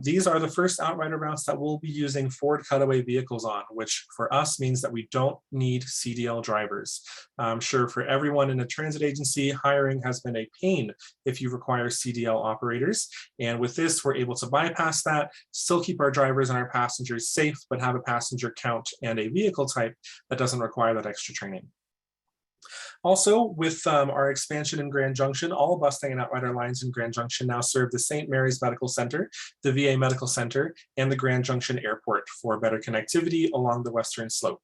These are the first Outrider routes that we'll be using Ford cutaway vehicles on, which for us means that we don't need CDL drivers. I'm sure for everyone in a transit agency, hiring has been a pain if you require CDL operators. And with this, we're able to bypass that, still keep our drivers and our passengers safe, but have a passenger count and a vehicle type that doesn't require that extra training. Also, with our expansion in Grand Junction, all Bustang and Outrider lines in Grand Junction now serve the St. Mary's Medical Center, the VA Medical Center, and the Grand Junction Airport for better connectivity along the western slope.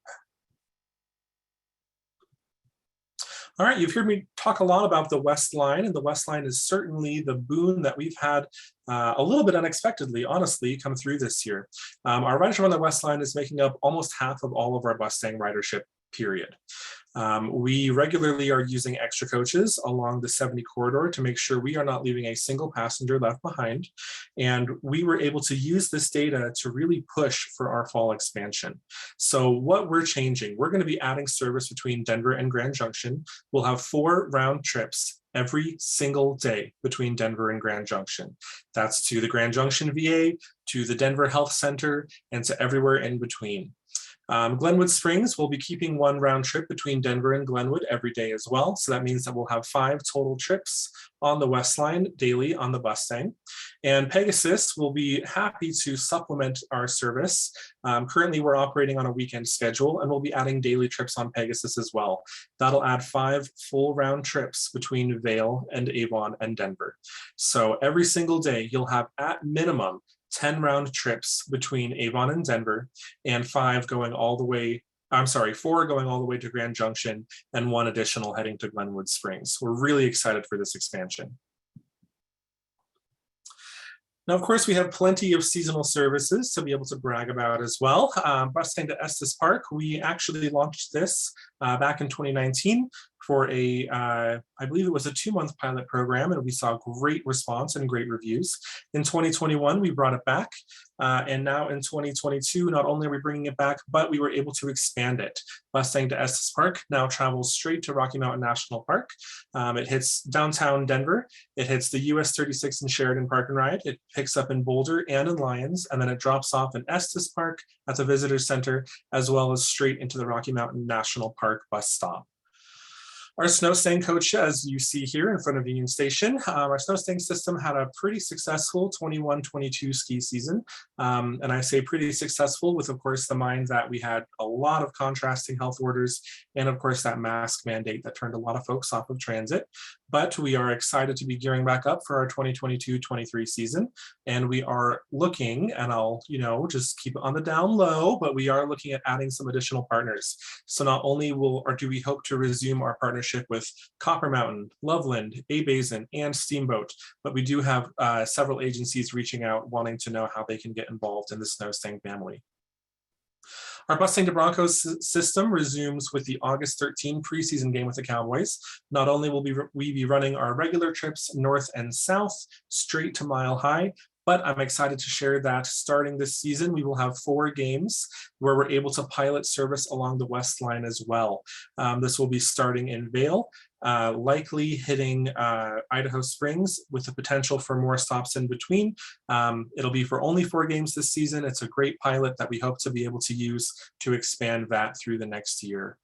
All right, you've heard me talk a lot about the West Line, and the West Line is certainly the boon that we've had a little bit unexpectedly, honestly, come through this year. Our ridership on the West Line is making up almost half of all of our Bustang ridership, period. We regularly are using extra coaches along the 70 corridor to make sure we are not leaving a single passenger left behind. And we were able to use this data to really push for our fall expansion. So what we're changing, we're going to be adding service between Denver and Grand Junction. We'll have 4 round trips every single day between Denver and Grand Junction. That's to the Grand Junction VA, to the Denver Health Center, and to everywhere in between. Glenwood Springs will be keeping 1 round trip between Denver and Glenwood every day as well. So that means that we'll have 5 total trips on the West Line daily on the Mustang. And Pegasus will be happy to supplement our service. Currently, we're operating on a weekend schedule, and we'll be adding daily trips on Pegasus as well. That'll add 5 full round trips between Vail and Avon and Denver. So every single day, you'll have at minimum 10 round trips between Avon and Denver, and 4 going all the way to Grand Junction, and 1 additional heading to Glenwood Springs. We're really excited for this expansion. Now, of course, we have plenty of seasonal services to be able to brag about as well. Busing to Estes Park, we actually launched this back in 2019 for I believe it was a 2-month pilot program, and we saw great response and great reviews. In 2021, we brought it back. And now in 2022, not only are we bringing it back, but we were able to expand it. Busing to Estes Park now travels straight to Rocky Mountain National Park. It hits downtown Denver. It hits the US 36 in Sheridan Park and Ride. It picks up in Boulder and in Lyons, and then it drops off in Estes Park at the Visitor Center, as well as straight into the Rocky Mountain National Park bus stop. Our snow staying coach, as you see here in front of Union Station, our snow staying system had a pretty successful 21-22 ski season. And I say pretty successful with, of course, the mind that we had a lot of contrasting health orders and, of course, that mask mandate that turned a lot of folks off of transit. But we are excited to be gearing back up for our 2022-23 season. And we are looking, and I'll, just keep it on the down low, but we are looking at adding some additional partners. So not only do we hope to resume our partnership with Copper Mountain, Loveland, A-Basin, and Steamboat, but we do have several agencies reaching out wanting to know how they can get involved in the snow staying family. Our Busing to Broncos system resumes with the August 13 preseason game with the Cowboys. Not only will we be running our regular trips north and south straight to Mile High, but I'm excited to share that starting this season, we will have 4 games where we're able to pilot service along the West Line as well. This will be starting in Vail, likely hitting Idaho Springs with the potential for more stops in between. It'll be for only 4 games this season. It's a great pilot that we hope to be able to use to expand that through the next year.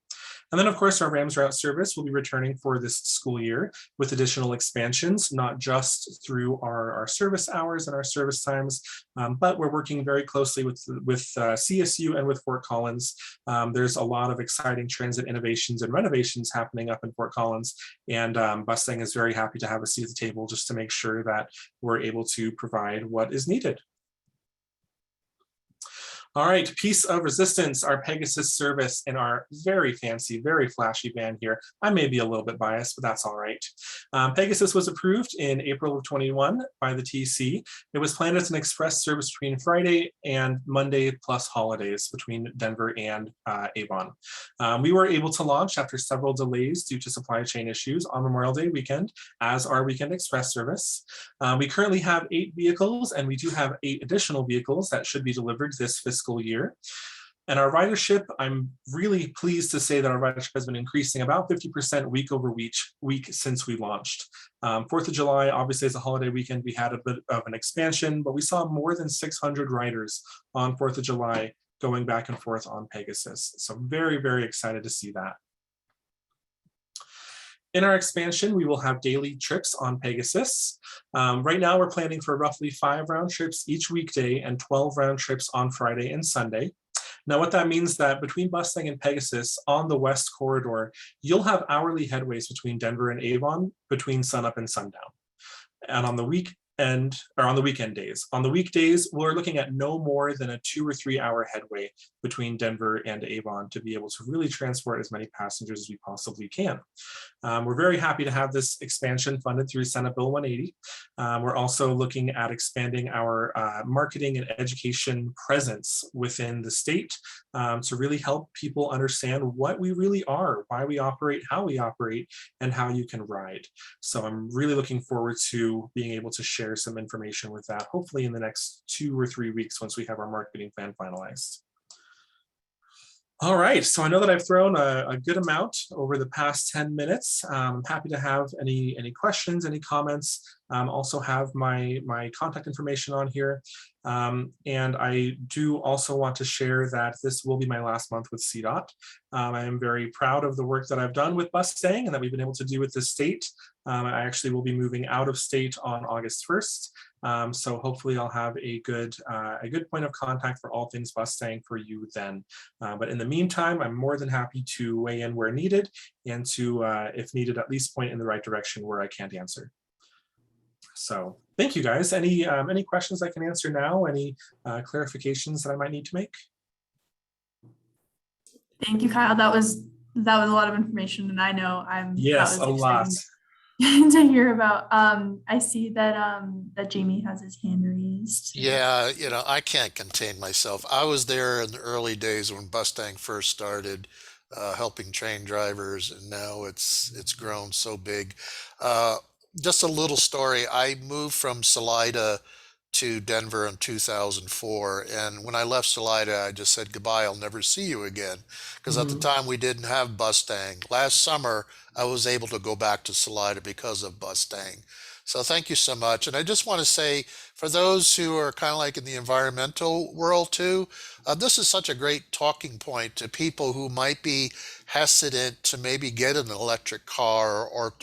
And then, of course, our Rams route service will be returning for this school year with additional expansions, not just through our service hours and our service times, but we're working very closely with CSU and with Fort Collins. There's a lot of exciting transit innovations and renovations happening up in Fort Collins, and Busing is very happy to have a seat at the table just to make sure that we're able to provide what is needed. All right, Piece of Resistance, our Pegasus service in our very fancy, very flashy van here. I may be a little bit biased, but that's all right. Pegasus was approved in April of 21 by the TC. It was planned as an express service between Friday and Monday plus holidays between Denver and Avon. We were able to launch after several delays due to supply chain issues on Memorial Day weekend as our weekend express service. We currently have 8 vehicles, and we do have 8 additional vehicles that should be delivered this fiscal year. And our ridership, I'm really pleased to say that our ridership has been increasing about 50% week over week since we launched. 4th of July, obviously, as a holiday weekend, we had a bit of an expansion, but we saw more than 600 riders on 4th of July going back and forth on Pegasus. So very, very excited to see that. In our expansion, we will have daily trips on Pegasus. Right now, we're planning for roughly 5 round trips each weekday and 12 round trips on Friday and Sunday. Now, what that means that between Busing and Pegasus on the West Corridor, you'll have hourly headways between Denver and Avon between sunup and sundown. And on the or on the weekend days. On the weekdays, we're looking at no more than a 2 or 3 hour headway between Denver and Avon to be able to really transport as many passengers as we possibly can. We're very happy to have this expansion funded through Senate Bill 180. We're also looking at expanding our marketing and education presence within the state to really help people understand what we really are, why we operate, how we operate, and how you can ride. So I'm really looking forward to being able to share some information with that, hopefully in the next 2 or 3 weeks once we have our marketing plan finalized. All right, so I know that I've thrown a good amount over the past 10 minutes. I'm happy to have any questions, any comments. Also have my contact information on here. And I do also want to share that this will be my last month with CDOT. I am very proud of the work that I've done with Bustang and that we've been able to do with the state. I actually will be moving out of state on August 1st. So hopefully I'll have a good point of contact for all things Bustang for you then. But in the meantime, I'm more than happy to weigh in where needed and to, if needed, at least point in the right direction where I can't answer. So thank you guys. Any questions I can answer now? Any clarifications that I might need to make? Thank you, Kyle. That was a lot of information, and I know yes, a lot to hear about. I see that that Jamie has his hand raised. Yeah, I can't contain myself. I was there in the early days when Bustang first started, helping train drivers, and now it's grown so big. Just a little story. I moved from Salida to Denver in 2004. And when I left Salida, I just said, goodbye, I'll never see you again. Because at the time we didn't have Bustang. Last summer, I was able to go back to Salida because of Bustang. So thank you so much. And I just want to say, for those who are kind of like in the environmental world too, this is such a great talking point to people who might be hesitant to maybe get an electric car or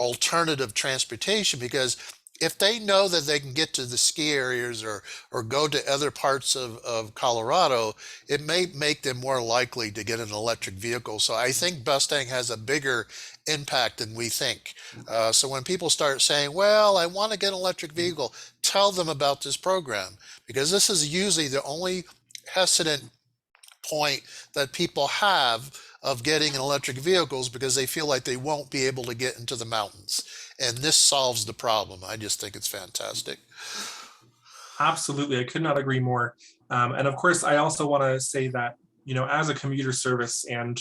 alternative transportation, because if they know that they can get to the ski areas or go to other parts of Colorado, it may make them more likely to get an electric vehicle. So I think Bustang has a bigger impact than we think. So when people start saying, well, I want to get an electric vehicle, tell them about this program, because this is usually the only hesitant point that people have of getting an electric vehicles, because they feel like they won't be able to get into the mountains. And this solves the problem. I just think it's fantastic. Absolutely. I could not agree more. And of course, I also want to say that, as a commuter service, and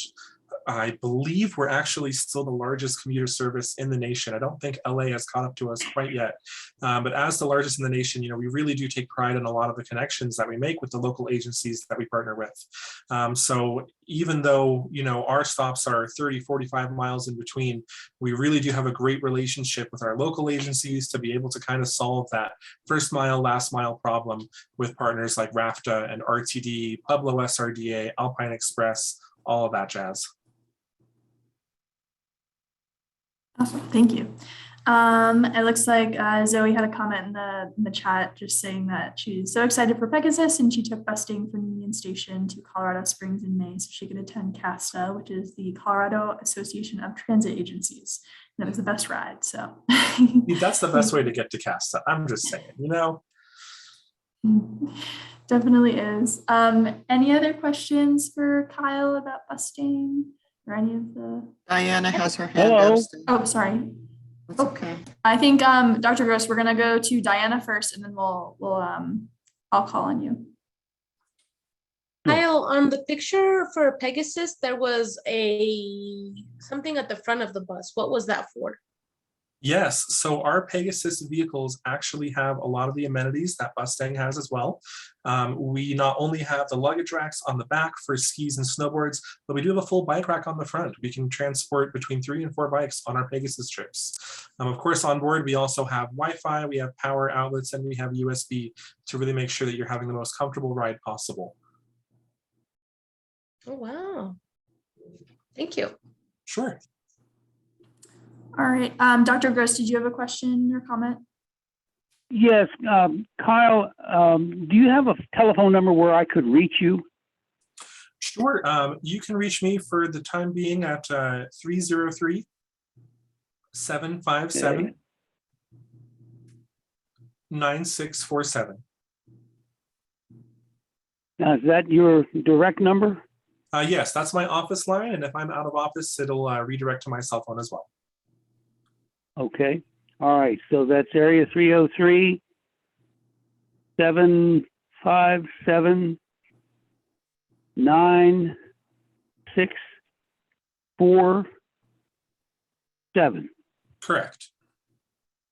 I believe we're actually still the largest commuter service in the nation. I don't think LA has caught up to us quite yet. But as the largest in the nation, we really do take pride in a lot of the connections that we make with the local agencies that we partner with. So even though, our stops are 30, 45 miles in between, we really do have a great relationship with our local agencies to be able to kind of solve that first mile, last mile problem with partners like RAFTA and RTD, Pueblo SRDA, Alpine Express, all of that jazz. Awesome, thank you. It looks like Zoe had a comment in the chat just saying that she's so excited for Pegasus, and she took Bustang from Union Station to Colorado Springs in May so she could attend CASTA, which is the Colorado Association of Transit Agencies. And it was the best ride, so. That's the best way to get to CASTA. I'm just saying, Definitely is. Any other questions for Kyle about Bustang? Or any of the Diana has her hand up. Oh, sorry. It's okay. I think Dr. Gross, we're gonna go to Diana first, and then I'll call on you. Kyle, on the picture for Pegasus, there was something at the front of the bus. What was that for? Yes, so our Pegasus vehicles actually have a lot of the amenities that Bustang has as well. We not only have the luggage racks on the back for skis and snowboards, but we do have a full bike rack on the front. We can transport between 3 and 4 bikes on our Pegasus trips. Of course, on board, we also have Wi-Fi, we have power outlets, and we have USB to really make sure that you're having the most comfortable ride possible. Oh, wow. Thank you. Sure. All right, Dr. Gross, did you have a question or comment? Yes, Kyle, do you have a telephone number where I could reach you? Sure, you can reach me for the time being at 303-757-8255. 9647. Now, is that your direct number? Yes, that's my office line, and if I'm out of office, it'll redirect to my cell phone as well. Okay. All right. So that's area 303 757 9647. Correct.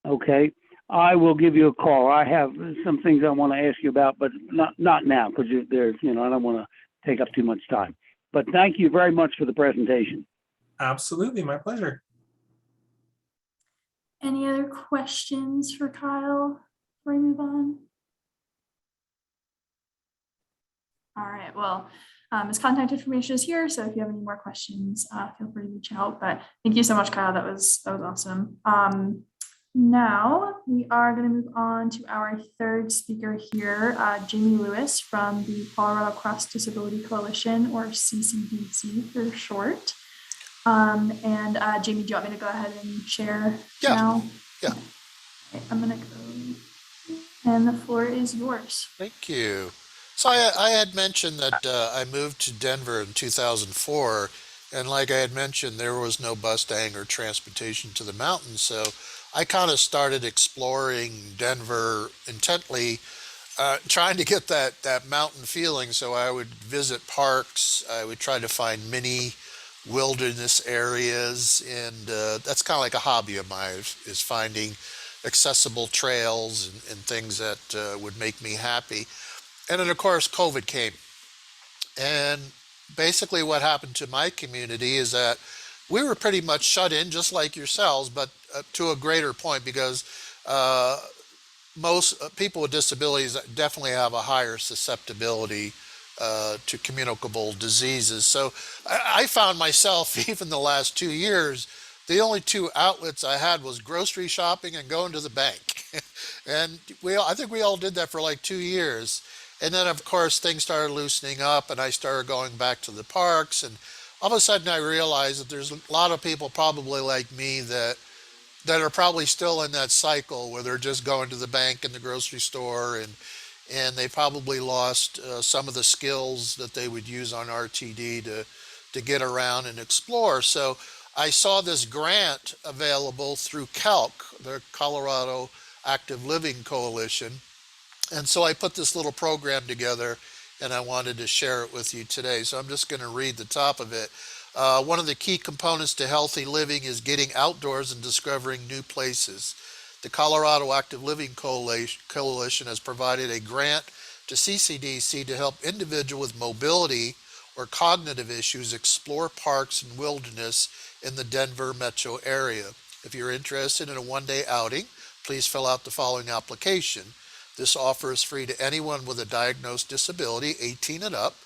Okay. I will give you a call. I have some things I want to ask you about, but not now because there's, I don't want to take up too much time. But thank you very much for the presentation. Absolutely, my pleasure. Any other questions for Kyle before we move on? All right, well, his contact information is here, so if you have any more questions, feel free to reach out. But thank you so much, Kyle. That was awesome. Now we are going to move on to our third speaker here, Jamie Lewis from the Colorado Cross Disability Coalition, or CCDC for short. Jamie, do you want me to go ahead and share now? Yeah. Okay, I'm going to go, and the floor is yours. Thank you. So I had mentioned that I moved to Denver in 2004, and like I had mentioned, there was no Mustang or transportation to the mountains, so I kind of started exploring Denver intently, trying to get that mountain feeling. So I would visit parks, I would try to find mini wilderness areas, and that's kind of like a hobby of mine, is finding accessible trails and things that would make me happy. And then of course COVID came, and basically what happened to my community is that we were pretty much shut in, just like yourselves, but to a greater point, because most people with disabilities definitely have a higher susceptibility to communicable diseases. So I found myself, even the last 2 years, the only two outlets I had was grocery shopping and going to the bank. And I think we all did that for like 2 years. And then of course things started loosening up, and I started going back to the parks, and all of a sudden I realized that there's a lot of people probably like me that are probably still in that cycle where they're just going to the bank and the grocery store, and they probably lost some of the skills that they would use on RTD to get around and explore. So I saw this grant available through CALC, the Colorado Active Living Coalition. And so I put this little program together, and I wanted to share it with you today. So I'm just going to read the top of it. One of the key components to healthy living is getting outdoors and discovering new places. The Colorado Active Living Coalition has provided a grant to CCDC to help individuals with mobility or cognitive issues explore parks and wilderness in the Denver metro area. If you're interested in a one-day outing, please fill out the following application. This offer is free to anyone with a diagnosed disability, 18 and up.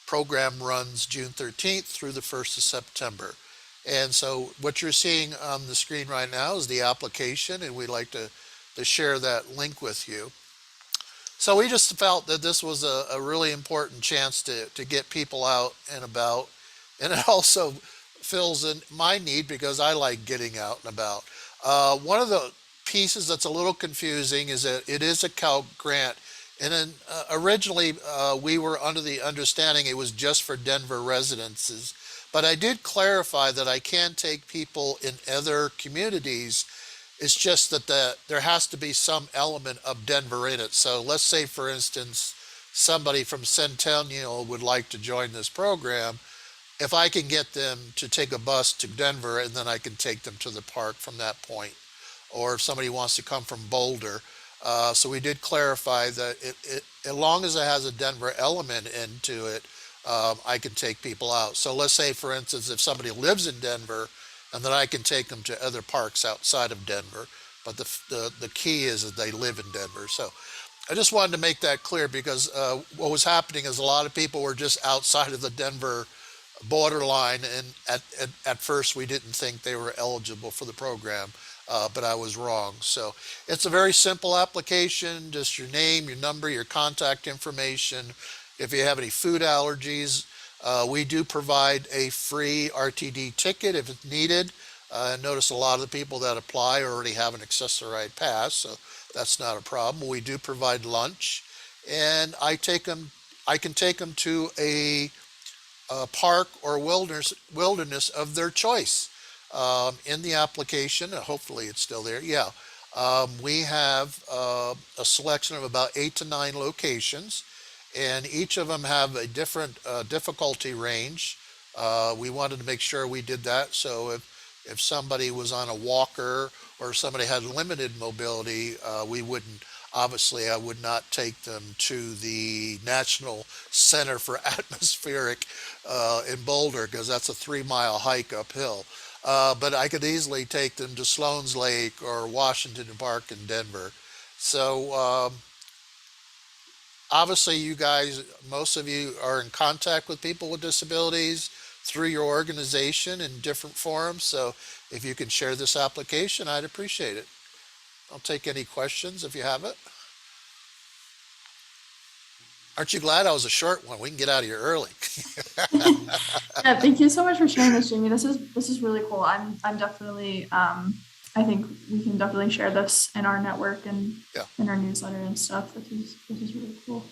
Program runs June 13th through the 1st of September. And so what you're seeing on the screen right now is the application, and we'd like to share that link with you. So we just felt that this was a really important chance to get people out and about. And it also fills in my need because I like getting out and about. One of the pieces that's a little confusing is that it is a CALC grant. And then originally we were under the understanding it was just for Denver residences. But I did clarify that I can take people in other communities. It's just that there has to be some element of Denver in it. So let's say, for instance, somebody from Centennial would like to join this program. If I can get them to take a bus to Denver, and then I can take them to the park from that point. Or if somebody wants to come from Boulder. So we did clarify that as long as it has a Denver element into it, I can take people out. So let's say, for instance, if somebody lives in Denver, and then I can take them to other parks outside of Denver. But the key is that they live in Denver. So I just wanted to make that clear, because what was happening is a lot of people were just outside of the Denver borderline, and at first we didn't think they were eligible for the program. But I was wrong. So it's a very simple application, just your name, your number, your contact information. If you have any food allergies, we do provide a free RTD ticket if it's needed. Notice a lot of the people that apply already have an accessorized pass, so That's not a problem. We do provide lunch, and I can take them to a park or wilderness of their choice. In the application, and hopefully it's still there. Yeah, we have a selection of about 8 to 9 locations, and each of them have a different difficulty range. We wanted to make sure we did that. So if somebody was on a walker or somebody had limited mobility, we wouldn't. Obviously, I would not take them to the National Center for Atmospheric in Boulder because that's a 3-mile hike uphill. But I could easily take them to Sloan's Lake or Washington Park in Denver. So obviously, you guys, most of you are in contact with people with disabilities through your organization in different forums. So if you can share this application, I'd appreciate it. I'll take any questions if you have it. Aren't you glad I was a short one? We can get out of here early. Yeah, thank you so much for sharing this, Jamie. This is really cool. I'm definitely I think we can definitely share this in our network and in our newsletter and stuff. This is really cool.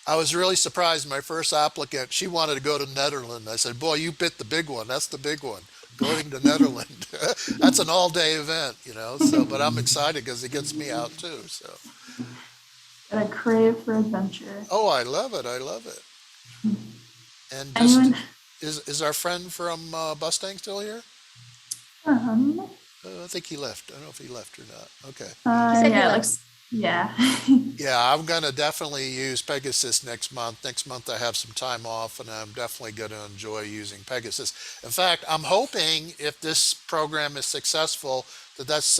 I was really surprised. My first applicant, she wanted to go to Netherlands. I said, boy, you bit the big one. That's the big one. Going to Netherlands. That's an all-day event, you know. So, but I'm excited because it gets me out too. So. Got a crave for adventure. Oh, I love it. I love it. And just, is our friend from Mustang still here? I think he left. I don't know if he left or not. Okay. Yeah, I'm going to definitely use Pegasus next month. Next month I have some time off, and I'm definitely going to enjoy using Pegasus. In fact, I'm hoping if this program is successful, that's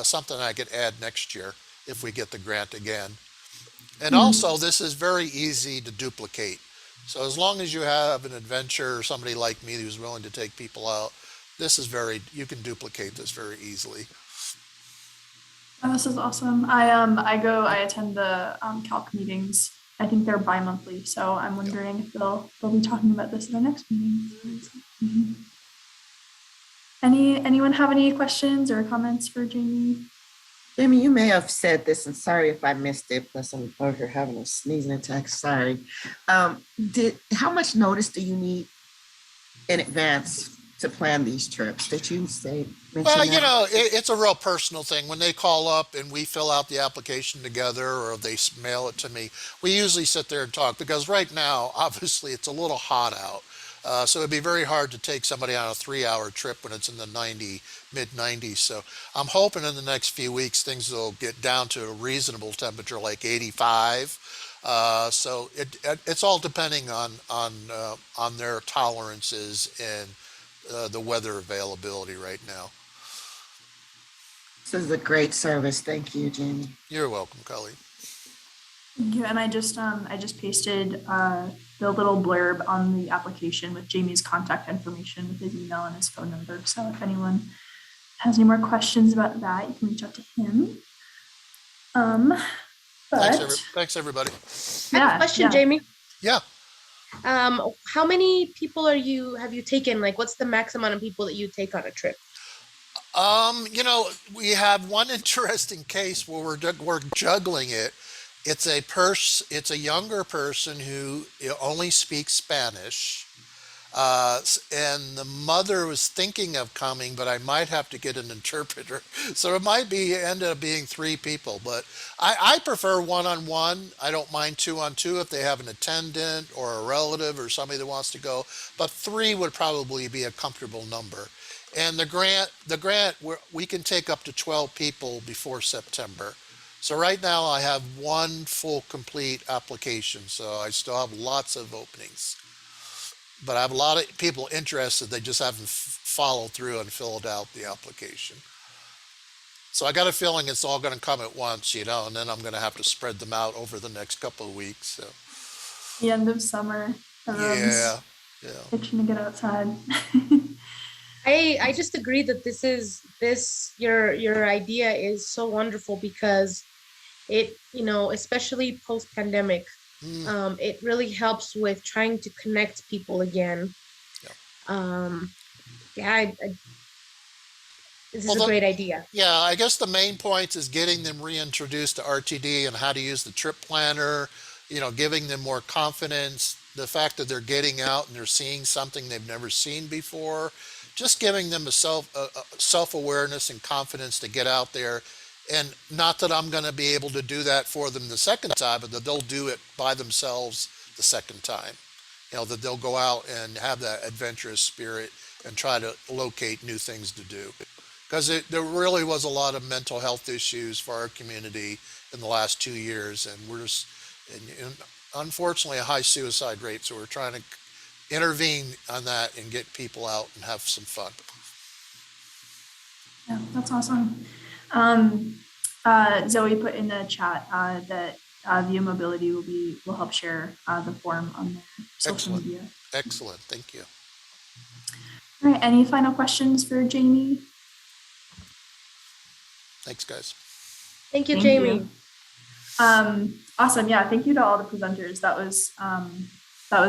something I could add next year if we get the grant again. And also, this is very easy to duplicate. So as long as you have an adventure or somebody like me who's willing to take people out, you can duplicate this very easily. Oh, this is awesome. I attend the calc meetings. I think they're bi-monthly, so I'm wondering if they'll be talking about this at the next meeting. Mm-hmm. Anyone have any questions or comments for Jamie? Jamie, you may have said this, and sorry if I missed it, plus I'm over here having a sneezing attack, sorry. How much notice do you need in advance to plan these trips? Did you say? Well, you know, it's a real personal thing. When they call up and we fill out the application together or they mail it to me, we usually sit there and talk because right now, obviously, it's a little hot out. So it'd be very hard to take somebody on a 3-hour trip when it's in the mid-90s. So I'm hoping in the next few weeks things will get down to a reasonable temperature, like 85. So it's all depending on their tolerances and the weather availability right now. This is a great service. Thank you, Jamie. You're welcome, Colleen. Yeah, and I just pasted the little blurb on the application with Jamie's contact information with his email and his phone number. So if anyone has any more questions about that, you can reach out to him. Thanks, everybody. I have a question, Jamie. Yeah. How many people have you taken? Like, what's the max amount of people that you take on a trip? You know, we have one interesting case where we're juggling it. It's a younger person who only speaks Spanish, and the mother was thinking of coming, but I might have to get an interpreter. So it might end up being 3 people, but I prefer 1-on-1. I don't mind 2-on-2 if they have an attendant or a relative or somebody that wants to go, but 3 would probably be a comfortable number. And the grant, we can take up to 12 people before September. So right now I have 1 full complete application. So I still have lots of openings, but I have a lot of people interested. They just haven't followed through and filled out the application. So I got a feeling it's all going to come at once, you know, and then I'm going to have to spread them out over the next couple of weeks. So. The end of summer. Yeah. Itching to get outside. I just agree that your idea is so wonderful because it, you know, especially post-pandemic, it really helps with trying to connect people again. This is Well, a great idea. Yeah, I guess the main point is getting them reintroduced to RTD and how to use the trip planner, giving them more confidence, the fact that they're getting out and they're seeing something they've never seen before, just giving them self-awareness and confidence to get out there. And not that I'm going to be able to do that for them the second time, but that they'll do it by themselves the second time. That they'll go out and have that adventurous spirit and try to locate new things to do. Because there really was a lot of mental health issues for our community in the last 2 years, and we're just, and unfortunately, a high suicide rate. So we're trying to intervene on that and get people out and have some fun. Yeah, that's awesome. Zoe put in the chat that Via Mobility will help share the form on their social media. Excellent, thank you. All right, any final questions for Jamie? Thanks, guys. Thank you, Thank Jamie. you. Awesome. Yeah, thank you to all the presenters. That was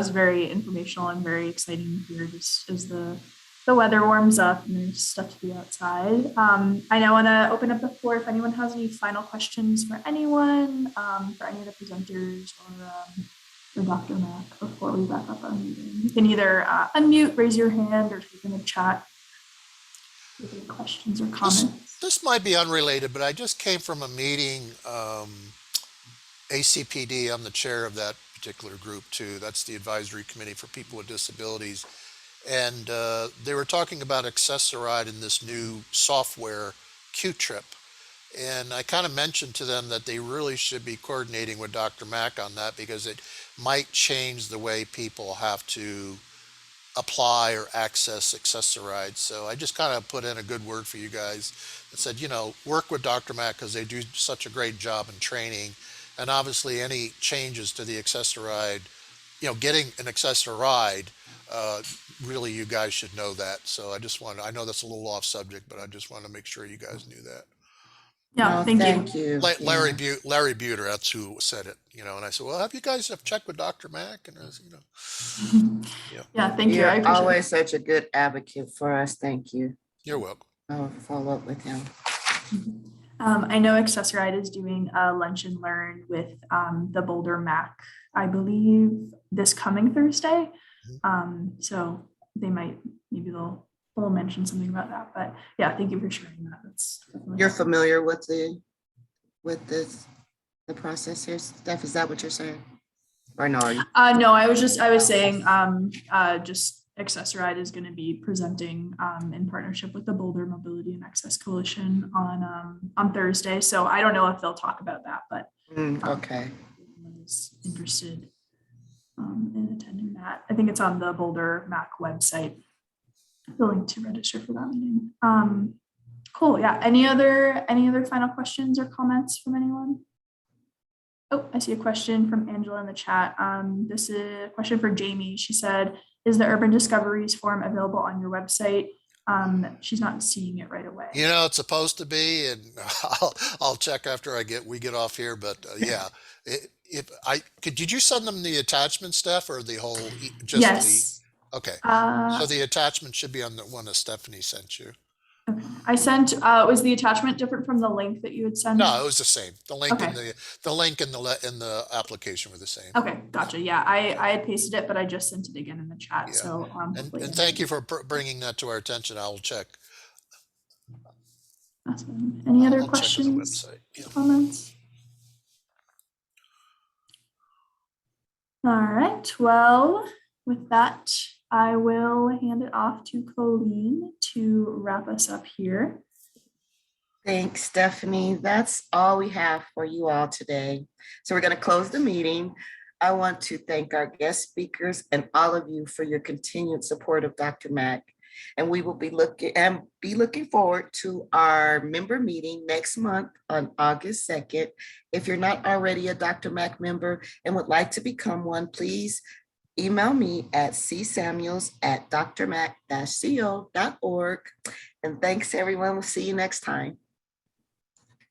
very informational and very exciting to hear just as the weather warms up and there's stuff to do outside. I now want to open up the floor if anyone has any final questions for anyone, for any of the presenters or for Dr. Mack before we wrap up our meeting. You can either unmute, raise your hand, or type in the chat with any questions or comments. This might be unrelated, but I just came from a meeting, ACPD, I'm the chair of that particular group too. That's the Advisory Committee for People with Disabilities. And they were talking about Accessoride in this new software, Q-Trip. And I kind of mentioned to them that they really should be coordinating with Dr. Mack on that because it might change the way people have to apply or access Accessoride. So I just kind of put in a good word for you guys and said, work with Dr. Mack because they do such a great job in training. And obviously any changes to the Accessoride, getting an Accessoride, really you guys should know that. So I know that's a little off subject, but I just want to make sure you guys knew that. Yeah, thank you. Larry Buter, that's who said it, and I said, well, have you guys checked with Dr. Mack? And I was, Yeah, thank you. You're always such a good advocate for us. Thank you. You're welcome. I'll follow up with him. I know Accessoride is doing a lunch and learn with the Boulder Mac, I believe, this coming Thursday. So maybe they'll mention something about that. But yeah, thank you for sharing that. You're familiar with the process here, Steph? Is that what you're saying? Or no? No, I was saying just Accessoride is going to be presenting in partnership with the Boulder Mobility and Access Coalition on Thursday. So I don't know if they'll talk about that, but okay. Is interested in attending that. I think it's on the Boulder Mac website. The link to register for that meeting. Cool. Yeah. Any other final questions or comments from anyone? Oh, I see a question from Angela in the chat. This is a question for Jamie. She said, is the Urban Discoveries form available on your website? She's not seeing it right away. It's supposed to be, and I'll check after we get off here. But yeah, did you send them the attachment, Steph, or the whole? Yes. Okay. So the attachment should be on the one that Stephanie sent you. Okay. I sent. Was the attachment different from the link that you had sent? No, it was the same. The link okay. and the link in the application were the same. Okay, gotcha. Yeah, I had pasted it, but I just sent it again in the chat. Yeah. So and thank you for bringing that to our attention. I'll check. Awesome. Any other questions? Comments? All right. Well, with that, I will hand it off to Colleen to wrap us up here. Thanks, Stephanie. That's all we have for you all today. So we're going to close the meeting. I want to thank our guest speakers and all of you for your continued support of Dr. Mack. And we will be looking forward to our member meeting next month on August 2nd. If you're not already a Dr. Mack member and would like to become one, please email me at csamuels@drmac-co.org. And thanks, everyone. We'll see you next time.